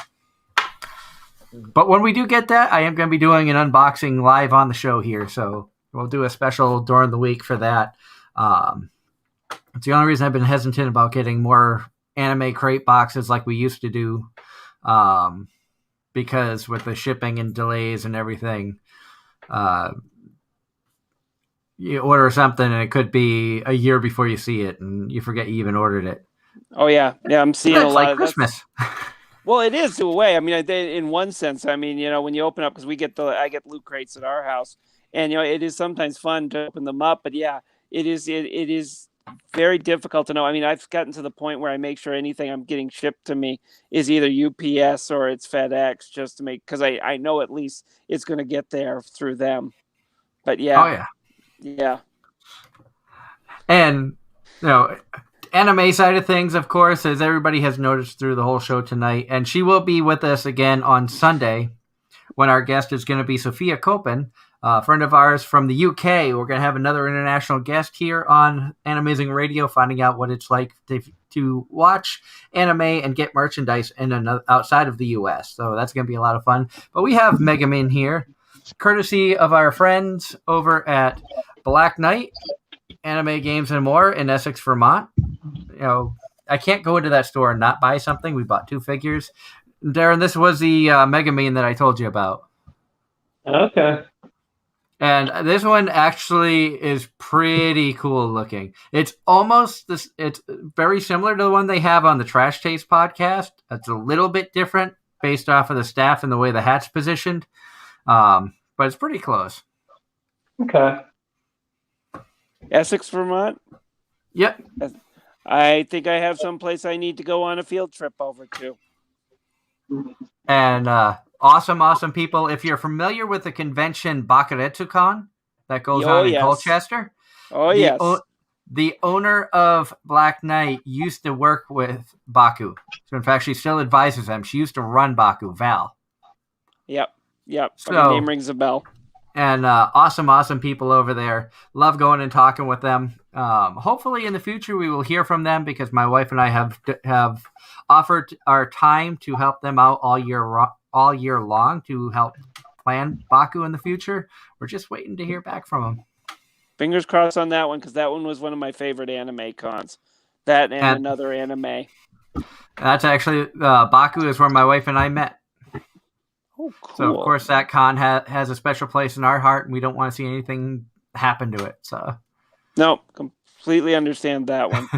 Speaker 1: But when we do get that, I am going to be doing an unboxing live on the show here. So we'll do a special during the week for that. It's the only reason I've been hesitant about getting more anime crate boxes like we used to do, because with the shipping and delays and everything, you order something and it could be a year before you see it and you forget you even ordered it.
Speaker 2: Oh yeah, I'm seeing a lot of
Speaker 1: Christmas.
Speaker 2: Well, it is in a way. I mean, in one sense, I mean, when you open up, because I get loot crates at our house, and it is sometimes fun to open them up. But yeah, it is very difficult to know. I mean, I've gotten to the point where I make sure anything I'm getting shipped to me is either UPS or it's FedEx, just to because I know at least it's going to get there through them. But yeah. Yeah.
Speaker 1: And, anime side of things, of course, as everybody has noticed through the whole show tonight, and she will be with us again on Sunday when our guest is going to be Sophia Copen, a friend of ours from the UK. We're going to have another international guest here on Anime-Zing Radio, finding out what it's like to watch anime and get merchandise outside of the US. So that's going to be a lot of fun. But we have Megamin here, courtesy of our friends over at Black Knight, Anime Games and More in Essex, Vermont. I can't go into that store and not buy something. We bought 2 figures. Darren, this was the Megamin that I told you about.
Speaker 3: Okay.
Speaker 1: And this one actually is pretty cool looking. It's almost this. It's very similar to the one they have on the Trash Taste podcast. It's a little bit different based off of the staff and the way the hat's positioned. But it's pretty close.
Speaker 3: Okay.
Speaker 2: Essex, Vermont?
Speaker 1: Yep.
Speaker 2: I think I have someplace I need to go on a field trip over to.
Speaker 1: And awesome people. If you're familiar with the convention Bakuretsucon that goes on in Colchester, the owner of Black Knight used to work with Baku. So in fact, she still advises them. She used to run Baku, Val.
Speaker 2: Yep. So, her name rings a bell.
Speaker 1: And awesome people over there. Love going and talking with them. Hopefully in the future we will hear from them, because my wife and I have offered our time to help them out all year long to help plan Baku in the future. We're just waiting to hear back from them.
Speaker 2: Fingers crossed on that one, because that one was one of my favorite anime cons. That and another anime.
Speaker 1: That's actually Baku is where my wife and I met.
Speaker 2: Oh, cool.
Speaker 1: So, of course, that con has a special place in our heart, and we don't want to see anything happen to it. So,
Speaker 2: no, completely understand that one.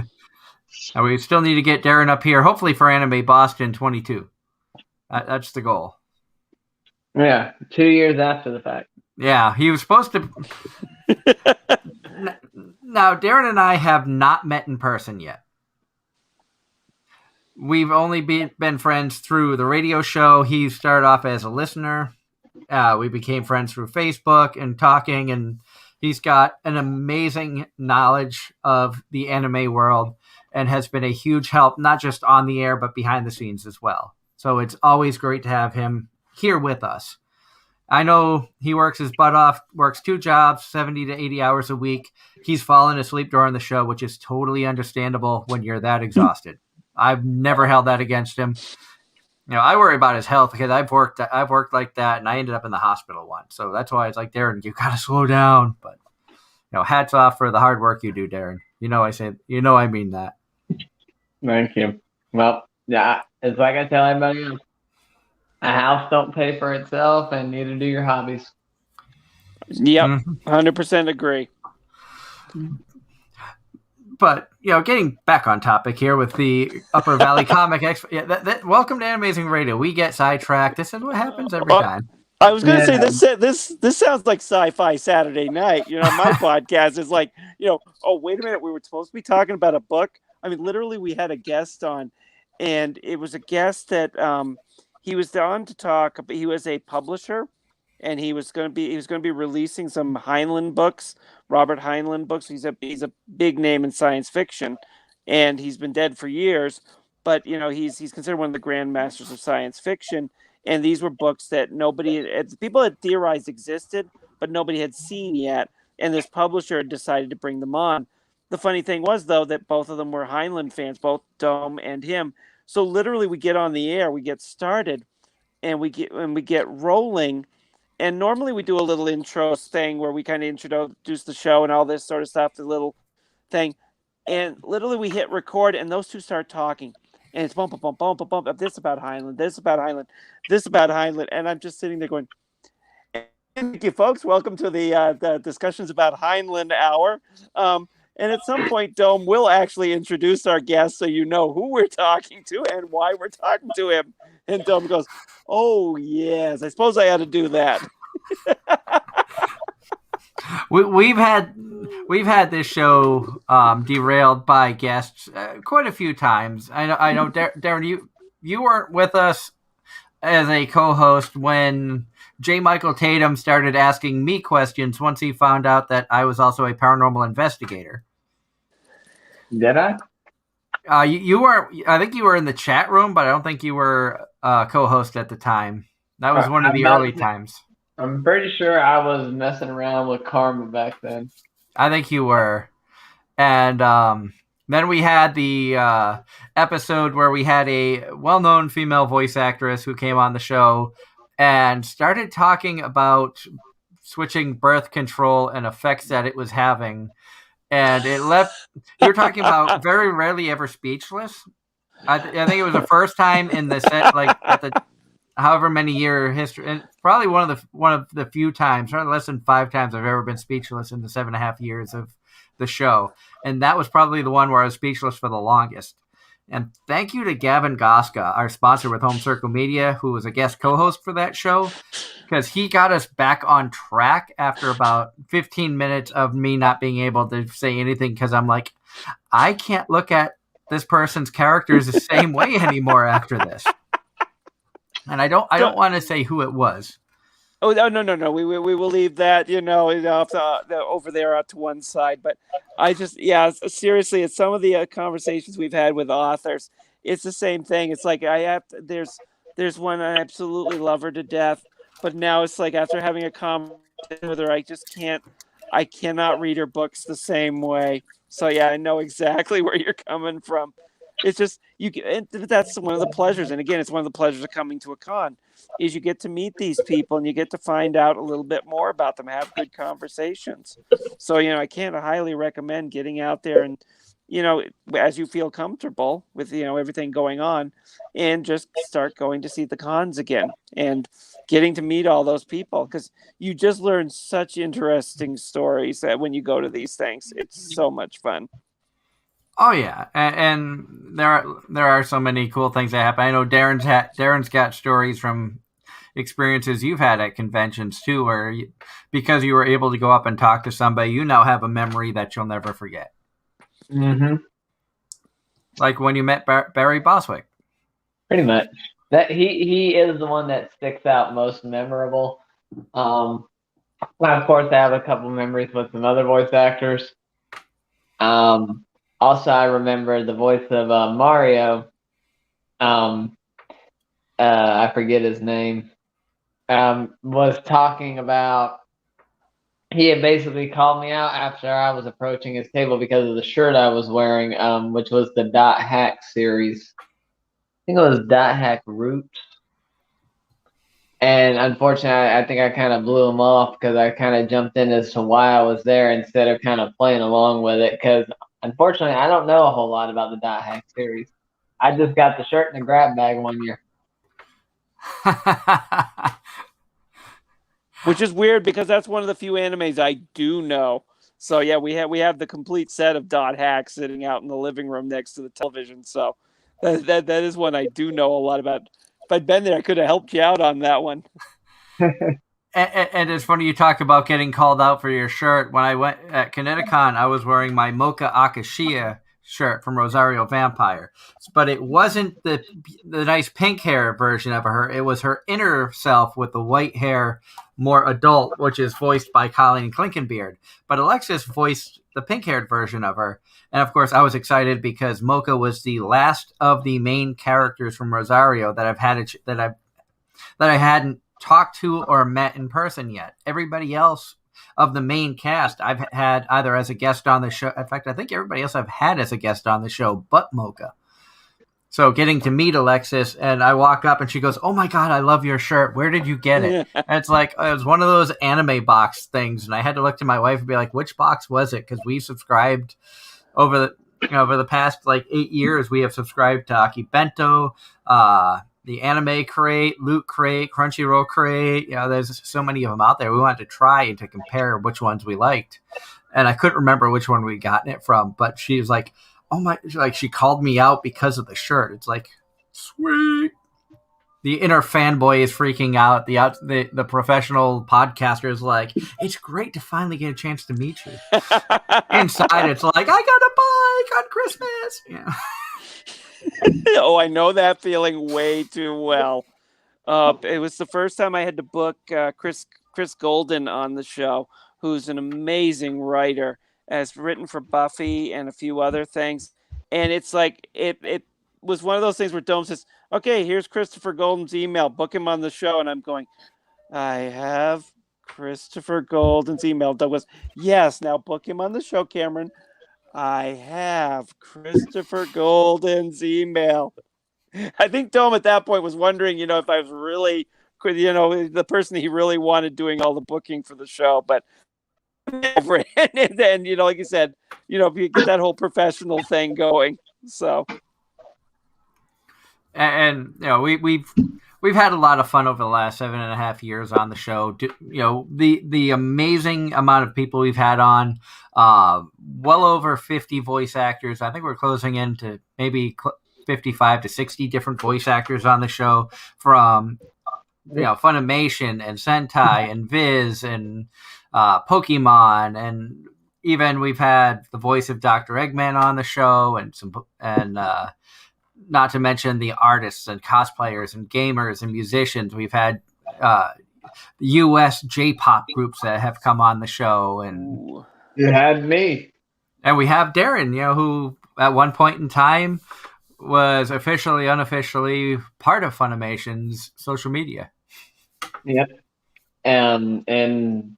Speaker 1: And we still need to get Darren up here, hopefully for Anime Boston 22. That's the goal.
Speaker 3: Yeah, 2 years after the fact.
Speaker 1: Yeah, he was supposed to. Now, Darren and I have not met in person yet. We've only been friends through the radio show. He started off as a listener. We became friends through Facebook and talking, and he's got an amazing knowledge of the anime world and has been a huge help, not just on the air, but behind the scenes as well. So it's always great to have him here with us. I know he works his butt off, works 2 jobs, 70 to 80 hours a week. He's fallen asleep during the show, which is totally understandable when you're that exhausted. I've never held that against him. I worry about his health because I've worked like that, and I ended up in the hospital once. So that's why it's like, Darren, you gotta slow down. But hats off for the hard work you do, Darren. I mean that.
Speaker 3: Thank you. Well, yeah, it's like I tell everybody else. A house don't pay for itself, and neither do your hobbies.
Speaker 2: Yep, 100% agree.
Speaker 1: But, getting back on topic here with the Upper Valley Comic Expo. Yeah, welcome to Anime-Zing Radio. We get sidetracked. This is what happens every time.
Speaker 2: I was going to say, this sounds like Sci-Fi Saturday Night. My podcast is like, oh, wait a minute. We were supposed to be talking about a book. I mean, literally, we had a guest on, and it was a guest that he was on to talk. He was a publisher, and he was going to be releasing some Heinlein books, Robert Heinlein books. He's a big name in science fiction, and he's been dead for years. But he's considered one of the grandmasters of science fiction. And these were books that people had theorized existed, but nobody had seen yet. And this publisher decided to bring them on. The funny thing was, though, that both of them were Heinlein fans, both Dome and him. So literally, we get on the air, we get started, and we get rolling. And normally we do a little intro thing where we kind of introduce the show and all this sort of stuff, the little thing. And literally we hit record, and those two start talking. And it's bump, bump, bump, bump, bump. This about Heinlein, this about Heinlein, this about Heinlein. And I'm just sitting there going, thank you, folks. Welcome to the discussions about Heinlein hour. And at some point, Dome will actually introduce our guest so you know who we're talking to and why we're talking to him. And Dome goes, oh, yes, I suppose I ought to do that.
Speaker 1: We've had this show derailed by guests quite a few times. I know, Darren, you weren't with us as a co-host when J. Michael Tatum started asking me questions once he found out that I was also a paranormal investigator.
Speaker 3: Did I?
Speaker 1: You were. I think you were in the chat room, but I don't think you were co-host at the time. That was one of the early times.
Speaker 3: I'm pretty sure I was messing around with Karma back then.
Speaker 1: I think you were. And then we had the episode where we had a well-known female voice actress who came on the show and started talking about switching birth control and effects that it was having. And it left. You were talking about very rarely ever speechless. I think it was the first time in the set, like at the however many year history, and probably one of the few times, or less than 5 times, I've ever been speechless in the 7.5 years of the show. And that was probably the one where I was speechless for the longest. And thank you to Gavin Goska, our sponsor with Home Circle Media, who was a guest co-host for that show, because he got us back on track after about 15 minutes of me not being able to say anything because I'm like, I can't look at this person's characters the same way anymore after this. And I don't want to say who it was.
Speaker 2: Oh no! We will leave that off over there out to one side. But I just seriously, it's some of the conversations we've had with authors. It's the same thing. It's like there's one I absolutely love her to death, but now it's like after having a conversation with her, I cannot read her books the same way. So yeah, I know exactly where you're coming from. It's just that's one of the pleasures, and again, it's one of the pleasures of coming to a con, is you get to meet these people and you get to find out a little bit more about them, have good conversations. So I can't highly recommend getting out there and as you feel comfortable with everything going on, and just start going to see the cons again and getting to meet all those people, because you just learn such interesting stories that when you go to these things, it's so much fun.
Speaker 1: Oh yeah, and there are so many cool things that happen. I know Darren's got stories from experiences you've had at conventions too, where because you were able to go up and talk to somebody, you now have a memory that you'll never forget.
Speaker 3: Mm-hmm.
Speaker 1: Like when you met Barry Boswick.
Speaker 3: Pretty much. That he is the one that sticks out most memorable. Of course, I have a couple memories with some other voice actors. Also, I remember the voice of Mario. I forget his name. Was talking about. He had basically called me out after I was approaching his table because of the shirt I was wearing, which was the Dot Hack series. I think it was Dot Hack Roots. And unfortunately, I think I kind of blew him off because I kind of jumped in as to why I was there instead of kind of playing along with it. Because unfortunately, I don't know a whole lot about the Dot Hack series. I just got the shirt in a grab bag one year.
Speaker 2: Which is weird because that's one of the few animes I do know. So yeah, we have the complete set of Dot Hack sitting out in the living room next to the television. So that is one I do know a lot about. If I'd been there, I could have helped you out on that one.
Speaker 1: And it's funny you talk about getting called out for your shirt. When I went at Kineticon, I was wearing my Mocha Akashiya shirt from Rosario Vampire, but it wasn't the nice pink hair version of her. It was her inner self with the white hair, more adult, which is voiced by Colleen Clinkenbeard. But Alexis voiced the pink-haired version of her, and of course, I was excited because Mocha was the last of the main characters from Rosario that I've had that I hadn't talked to or met in person yet. Everybody else of the main cast I've had either as a guest on the show. In fact, I think everybody else I've had as a guest on the show but Mocha. So getting to meet Alexis, and I walk up and she goes, "Oh my God, I love your shirt. Where did you get it?" And it's like, it was one of those anime box things. And I had to look to my wife and be like, which box was it? Because we subscribed over the past like 8 years. We have subscribed to Akibento, the Anime Crate, Loot Crate, Crunchyroll Crate. There's so many of them out there. We wanted to try and to compare which ones we liked. And I couldn't remember which one we gotten it from, but she was like, "Oh my," like she called me out because of the shirt. It's like, sweet. The inner fanboy is freaking out. The professional podcaster is like, "It's great to finally get a chance to meet you." Inside, it's like, "I got a bike on Christmas." Yeah.
Speaker 2: Oh, I know that feeling way too well. It was the first time I had to book Chris Golden on the show, who's an amazing writer, has written for Buffy and a few other things. And it's like it was one of those things where Dome says, "Okay, here's Christopher Golden's email. Book him on the show." And I'm going, "I have Christopher Golden's email." Doug goes, "Yes, now book him on the show, Cameron. I have Christopher Golden's email." I think Dome at that point was wondering, if I was really, the person he really wanted doing all the booking for the show. But over it. And then, like you said, if you get that whole professional thing going. So,
Speaker 1: and we've had a lot of fun over the last 7.5 years on the show. The amazing amount of people we've had on, well over 50 voice actors. I think we're closing into maybe 55 to 60 different voice actors on the show, from Funimation and Sentai and Viz and Pokemon and even we've had the voice of Dr. Eggman on the show, and not to mention the artists and cosplayers and gamers and musicians. We've had U.S. J-pop groups that have come on the show, and
Speaker 3: You had me.
Speaker 1: And we have Darren, who at one point in time was officially, unofficially part of Funimation's social media.
Speaker 3: Yep. And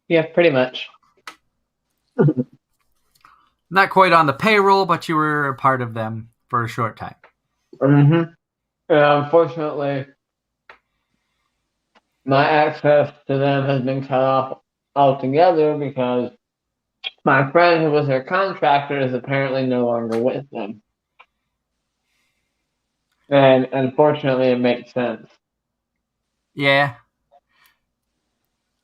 Speaker 3: yeah, pretty much.
Speaker 1: Not quite on the payroll, but you were a part of them for a short time.
Speaker 3: Mm-hmm. Unfortunately, my access to them has been cut off altogether because my friend who was their contractor is apparently no longer with them. And unfortunately, it makes sense.
Speaker 1: Yeah.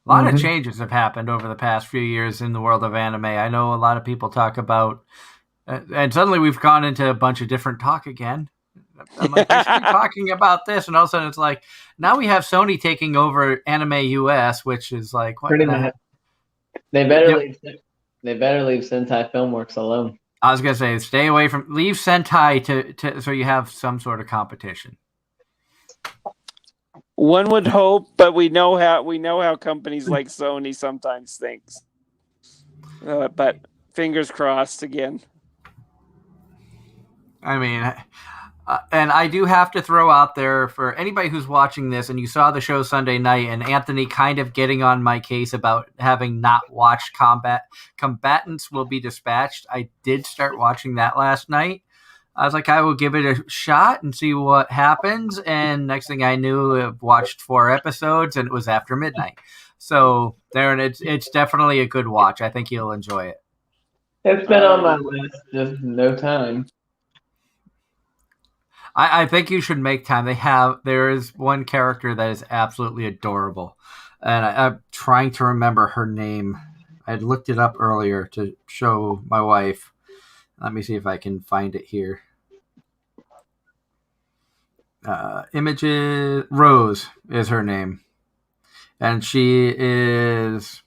Speaker 1: A lot of changes have happened over the past few years in the world of anime. I know a lot of people talk about, and suddenly we've gone into a bunch of different talk again. I'm like, we should be talking about this, and all of a sudden it's like, now we have Sony taking over Anime US, which is like, what
Speaker 3: Pretty much. They better leave Sentai Filmworks alone.
Speaker 1: I was gonna say, leave Sentai to so you have some sort of competition.
Speaker 2: One would hope, but we know how companies like Sony sometimes thinks. But fingers crossed again.
Speaker 1: I mean, and I do have to throw out there for anybody who's watching this, and you saw the show Sunday night, and Anthony kind of getting on my case about having not watched Combatants Will Be Dispatched. I did start watching that last night. I was like, I will give it a shot and see what happens. And next thing I knew, I've watched 4 episodes, and it was after midnight. So, Darren, it's definitely a good watch. I think you'll enjoy it.
Speaker 3: It's been on my list, just no time.
Speaker 1: I think you should make time. There is one character that is absolutely adorable, and I'm trying to remember her name. I had looked it up earlier to show my wife. Let me see if I can find it here. Images Rose is her name, and she is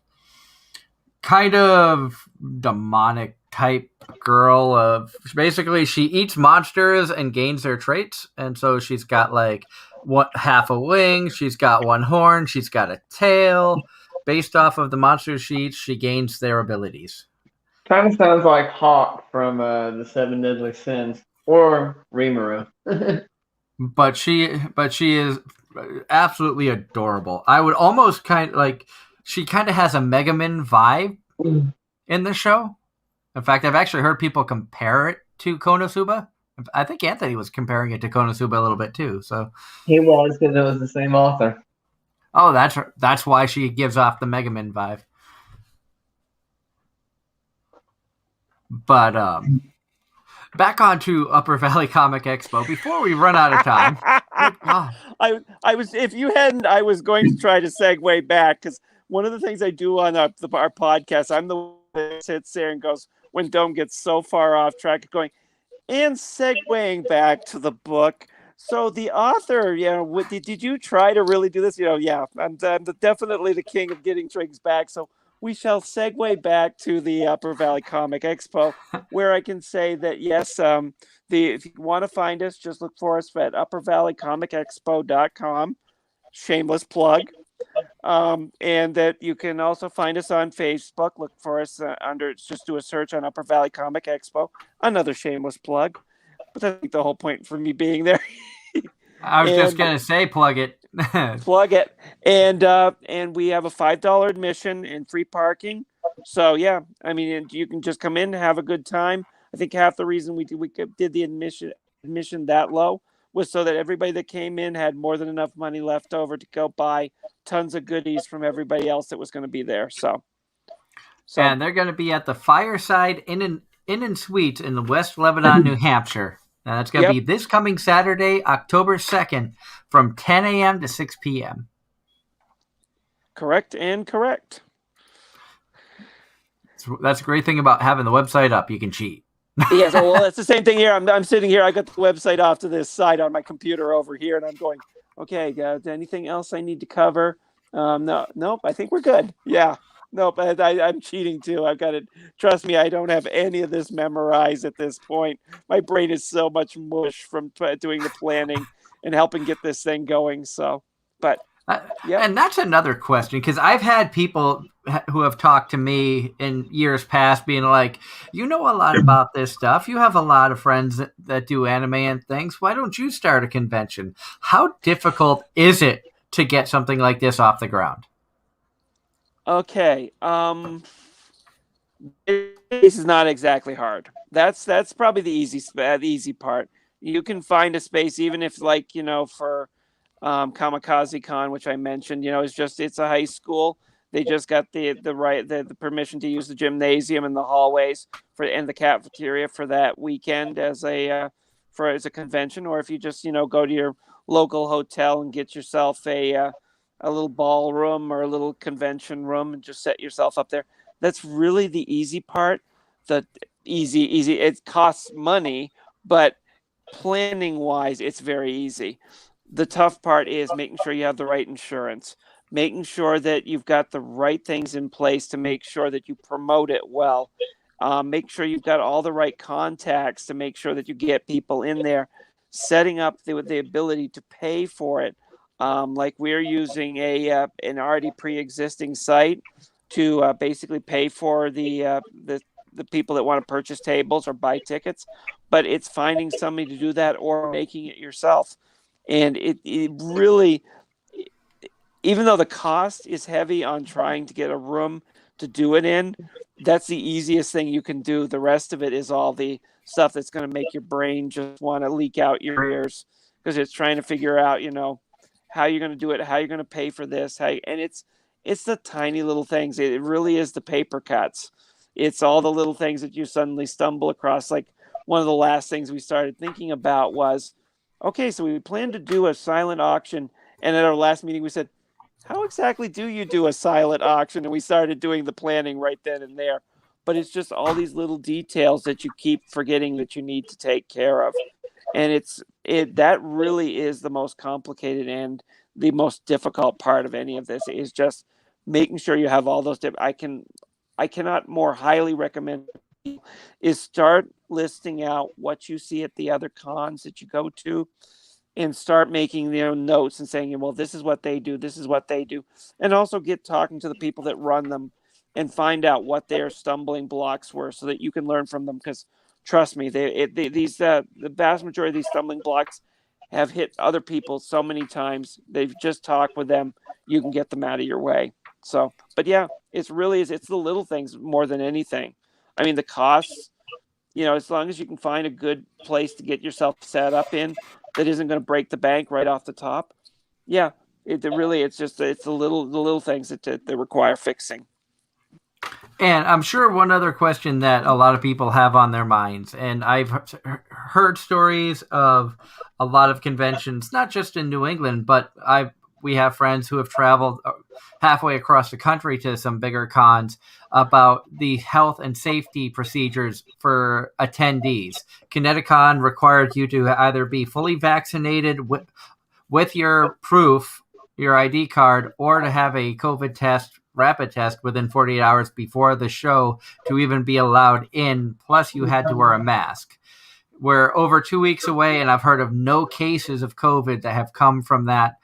Speaker 1: kind of demonic type girl of basically she eats monsters and gains their traits, and so she's got like half a wing, she's got one horn, she's got a tail. Based off of the monsters she eats, she gains their abilities.
Speaker 3: Kind of sounds like Hawk from the 7 Deadly Sins or Rimuru.
Speaker 1: but she is absolutely adorable. I would almost she kind of has a Megaman vibe in the show. In fact, I've actually heard people compare it to Konosuba. I think Anthony was comparing it to Konosuba a little bit too. So
Speaker 3: he was, because it was the same author.
Speaker 1: Oh, that's why she gives off the Megaman vibe. But back onto Upper Valley Comic Expo before we run out of time.
Speaker 2: I was going to try to segue back, because one of the things I do on our podcast, I'm the one that sits there and goes, when Dome gets so far off track, going and segueing back to the book. So the author, did you try to really do this? I'm definitely the king of getting things back. So we shall segue back to the Upper Valley Comic Expo, where I can say that, yes, if you want to find us, just look for us at uppervalleycomicexpo.com. Shameless plug. And that you can also find us on Facebook. Look for us just do a search on Upper Valley Comic Expo. Another shameless plug. But that's the whole point for me being there.
Speaker 1: I was just going to say, plug it.
Speaker 2: Plug it. And we have a $5 admission and free parking. So, yeah, I mean, you can just come in and have a good time. I think half the reason we did the admission that low was so that everybody that came in had more than enough money left over to go buy tons of goodies from everybody else that was going to be there. So
Speaker 1: and they're going to be at the Fireside Inn and Suites in West Lebanon, New Hampshire. Now that's going to be this coming Saturday, October 2nd, from 10 a.m. to 6 p.m.
Speaker 2: Correct and correct.
Speaker 1: So that's a great thing about having the website up. You can cheat.
Speaker 2: Yeah, so that's the same thing here. I'm sitting here. I got the website off to this side on my computer over here, and I'm going, okay, anything else I need to cover? Nope, I think we're good. Yeah. Nope, I'm cheating too. I've got to trust me. I don't have any of this memorized at this point. My brain is so much mush from doing the planning and helping get this thing going. So, but yep.
Speaker 1: And that's another question, because I've had people who have talked to me in years past being like, you know a lot about this stuff. You have a lot of friends that do anime and things. Why don't you start a convention? How difficult is it to get something like this off the ground?
Speaker 2: Okay. This is not exactly hard. That's probably the easy part. You can find a space, even if, like, for Kamikaze Con, which I mentioned, it's a high school. They just got the permission to use the gymnasium and the hallways and the cafeteria for that weekend as a convention. Or if you just go to your local hotel and get yourself a little ballroom or a little convention room and just set yourself up there. That's really the easy part. The easy. It costs money, but planning wise, it's very easy. The tough part is making sure you have the right insurance, making sure that you've got the right things in place to make sure that you promote it well. Make sure you've got all the right contacts to make sure that you get people in there, setting up the ability to pay for it. Like we're using an already pre-existing site to basically pay for the people that want to purchase tables or buy tickets, but it's finding somebody to do that or making it yourself. And it really, even though the cost is heavy on trying to get a room to do it in, that's the easiest thing you can do. The rest of it is all the stuff that's going to make your brain just want to leak out your ears, because it's trying to figure out, how you're going to do it, how you're going to pay for this, and it's the tiny little things. It really is the paper cuts. It's all the little things that you suddenly stumble across. Like one of the last things we started thinking about was, okay, so we planned to do a silent auction, and at our last meeting we said, how exactly do you do a silent auction? And we started doing the planning right then and there. But it's just all these little details that you keep forgetting that you need to take care of. And that really is the most complicated and the most difficult part of any of this, is just making sure you have all those. I cannot more highly recommend is start listing out what you see at the other cons that you go to, and start making notes and saying, well, this is what they do, this is what they do, and also get talking to the people that run them and find out what their stumbling blocks were so that you can learn from them. Because trust me, the vast majority of these stumbling blocks have hit other people so many times. They've just talked with them, you can get them out of your way. So, but yeah, it's the little things more than anything. I mean, the costs, as long as you can find a good place to get yourself set up in that isn't going to break the bank right off the top. Yeah, it's the little things that require fixing.
Speaker 1: And I'm sure one other question that a lot of people have on their minds, and I've heard stories of a lot of conventions, not just in New England, but we have friends who have traveled halfway across the country to some bigger cons about the health and safety procedures for attendees. Kineticon required you to either be fully vaccinated with your proof, your ID card, or to have a COVID rapid test within 48 hours before the show to even be allowed in. Plus, you had to wear a mask. We're over 2 weeks away, and I've heard of no cases of COVID that have come from that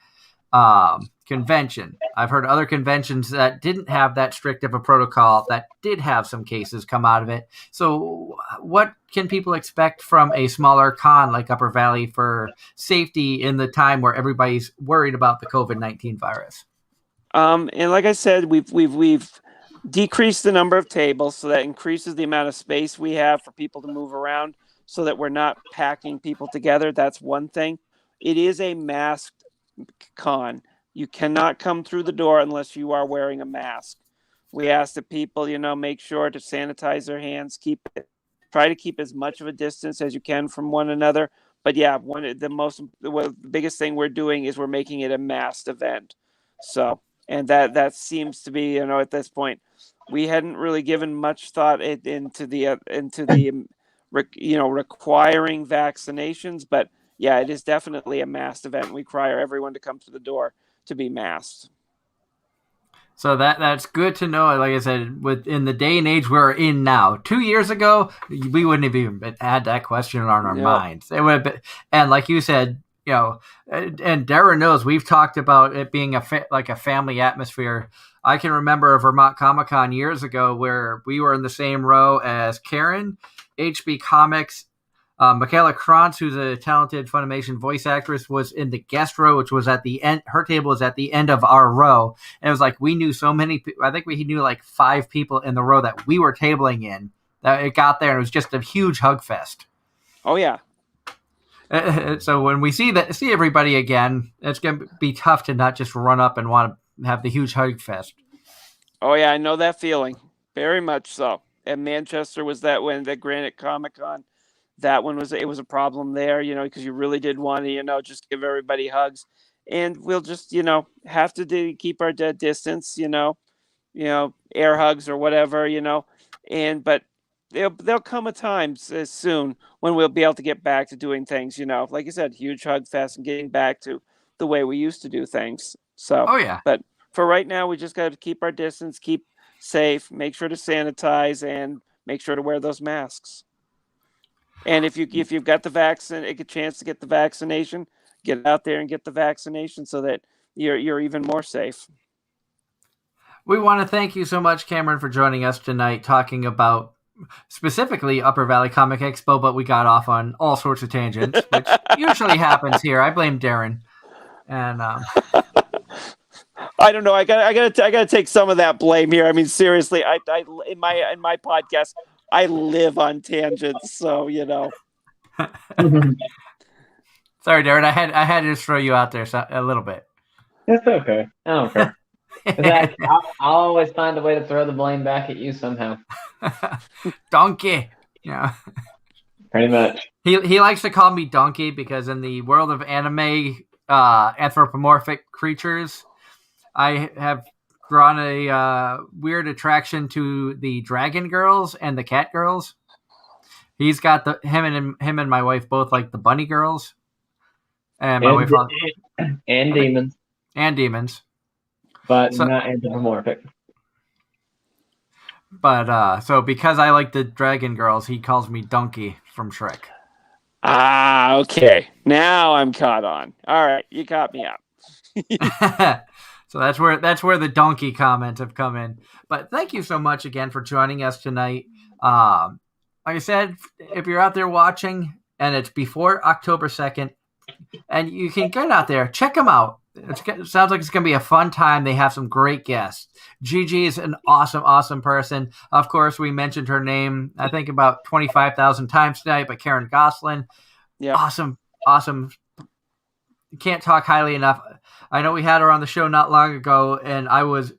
Speaker 1: convention. I've heard other conventions that didn't have that strict of a protocol that did have some cases come out of it. So what can people expect from a smaller con like Upper Valley for safety in the time where everybody's worried about the COVID-19 virus?
Speaker 2: And like I said, we've decreased the number of tables, so that increases the amount of space we have for people to move around, so that we're not packing people together. That's one thing. It is a masked con. You cannot come through the door unless you are wearing a mask. We ask that people, make sure to sanitize their hands, try to keep as much of a distance as you can from one another. But yeah, the biggest thing we're doing is we're making it a masked event. So, and that seems to be, at this point, we hadn't really given much thought into the requiring vaccinations, but yeah, it is definitely a masked event. We require everyone to come to the door to be masked.
Speaker 1: So that's good to know. Like I said, in the day and age we're in now, 2 years ago, we wouldn't have even had that question on our minds. It would have been, and like you said, and Darren knows we've talked about it being like a family atmosphere. I can remember a Vermont Comic Con years ago where we were in the same row as Karen, HB Comics. Michaela Krantz, who's a talented Funimation voice actress, was in the guest row, which was at the end. Her table was at the end of our row. And it was like we knew so many people. I think we knew like 5 people in the row that we were tabling in. That it got there, and it was just a huge hug fest.
Speaker 2: Oh, yeah.
Speaker 1: So when we see everybody again, it's going to be tough to not just run up and want to have the huge hug fest.
Speaker 2: Oh, yeah, I know that feeling. Very much so. And Manchester was that when the Granite Comic Con. That one was a problem there, because you really did want to, just give everybody hugs, and we'll just, have to keep our dead distance, air hugs or whatever, but there'll come a time soon when we'll be able to get back to doing things, like you said, huge hug fest and getting back to the way we used to do things. So,
Speaker 1: oh yeah,
Speaker 2: but for right now, we just got to keep our distance, keep safe, make sure to sanitize, and make sure to wear those masks. And if you've got the vaccine, a chance to get the vaccination, get out there and get the vaccination so that you're even more safe.
Speaker 1: We want to thank you so much, Cameron, for joining us tonight, talking about specifically Upper Valley Comic Expo, but we got off on all sorts of tangents, which usually happens here. I blame Darren. And
Speaker 2: I don't know. I gotta take some of that blame here. I mean, seriously, I in my podcast, I live on tangents, so
Speaker 1: Sorry, Darren. I had to just throw you out there a little bit.
Speaker 3: It's okay. I don't care. I'll always find a way to throw the blame back at you somehow.
Speaker 1: Donkey. Yeah.
Speaker 3: Pretty much.
Speaker 1: He likes to call me Donkey because in the world of anime anthropomorphic creatures, I have drawn a weird attraction to the dragon girls and the cat girls. He's got him and my wife both like the bunny girls, and my wife
Speaker 3: and demons
Speaker 1: and demons,
Speaker 3: but not anthropomorphic.
Speaker 1: But so because I like the dragon girls, he calls me Donkey from Shrek.
Speaker 2: Ah, okay. Now I'm caught on. All right, you caught me up.
Speaker 1: So that's where the donkey comments have come in. But thank you so much again for joining us tonight. Like I said, if you're out there watching and it's before October 2nd, and you can get out there, check them out. It sounds like it's going to be a fun time. They have some great guests. Gigi is an awesome, awesome person. Of course, we mentioned her name, I think about 25,000 times tonight, but Karen Gosselin.
Speaker 2: Yeah.
Speaker 1: Awesome, awesome. Can't talk highly enough. I know we had her on the show not long ago, and I was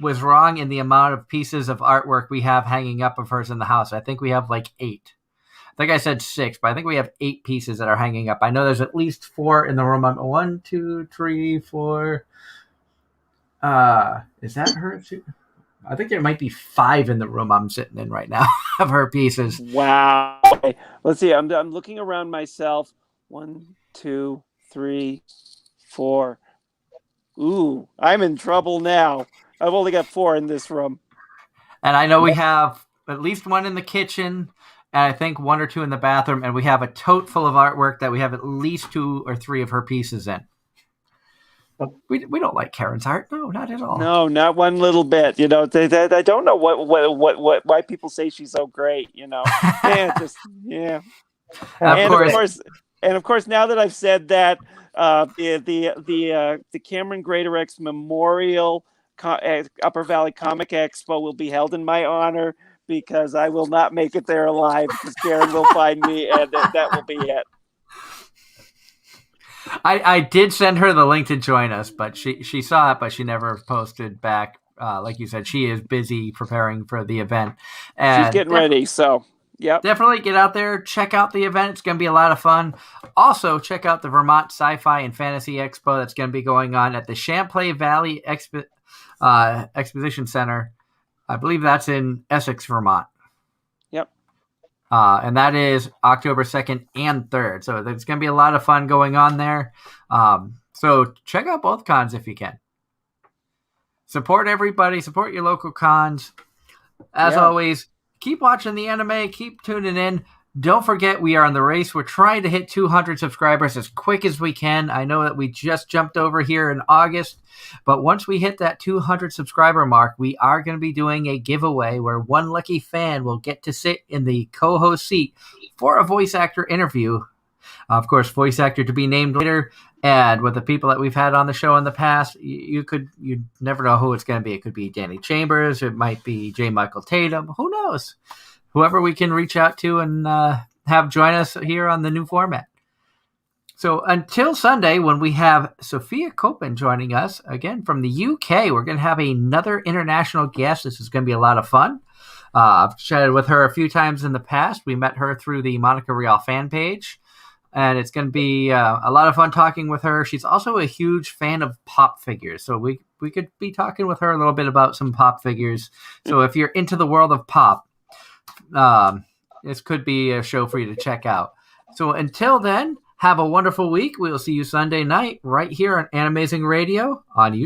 Speaker 1: wrong in the amount of pieces of artwork we have hanging up of hers in the house. I think we have like 8. I think I said 6, but I think we have 8 pieces that are hanging up. I know there's at least 4 in the room. 1, 2, 3, 4. Is that her? I think there might be 5 in the room I'm sitting in right now of her pieces.
Speaker 2: Wow. Let's see. I'm looking around myself. 1, 2, 3, 4. Ooh, I'm in trouble now. I've only got 4 in this room.
Speaker 1: And I know we have at least 1 in the kitchen, and I think 1 or 2 in the bathroom, and we have a tote full of artwork that we have at least 2 or 3 of her pieces in. We don't like Karen's art. No, not at all.
Speaker 2: No, not one little bit. I don't know why people say she's so great. Yeah. Of course, now that I've said that, the Cameron Greatorex Memorial Upper Valley Comic Expo will be held in my honor because I will not make it there alive because Karen will find me and that will be it.
Speaker 1: I did send her the link to join us, but she saw it, but she never posted back. Like you said, she is busy preparing for the event. And
Speaker 2: she's getting ready, so yep.
Speaker 1: Definitely get out there, check out the event. It's going to be a lot of fun. Also, check out the Vermont Sci-Fi and Fantasy Expo that's going to be going on at the Champlain Valley Exposition Center. I believe that's in Essex, Vermont.
Speaker 2: Yep.
Speaker 1: And that is October 2nd and 3rd. So there's going to be a lot of fun going on there. So check out both cons if you can. support everybody, support your local cons. As always, keep watching the anime, keep tuning in. Don't forget, we are on the race. We're trying to hit 200 subscribers as quick as we can. I know that we just jumped over here in August, but once we hit that 200 subscriber mark, we are going to be doing a giveaway where one lucky fan will get to sit in the co-host seat for a voice actor interview. Of course, voice actor to be named later. And with the people that we've had on the show in the past, you never know who it's going to be. It could be Danny Chambers. It might be J. Michael Tatum. Who knows? Whoever we can reach out to and have join us here on the new format. So until Sunday, when we have Sophia Copen joining us, again, from the UK, we're going to have another international guest. This is going to be a lot of fun. I've chatted with her a few times in the past. We met her through the Monica Real fan page. And it's going to be a lot of fun talking with her. She's also a huge fan of pop figures. So we could be talking with her a little bit about some pop figures. So if you're into the world of pop, this could be a show for you to check out. So until then, have a wonderful week. We'll see you Sunday night right here on Anime-Zing Radio on YouTube.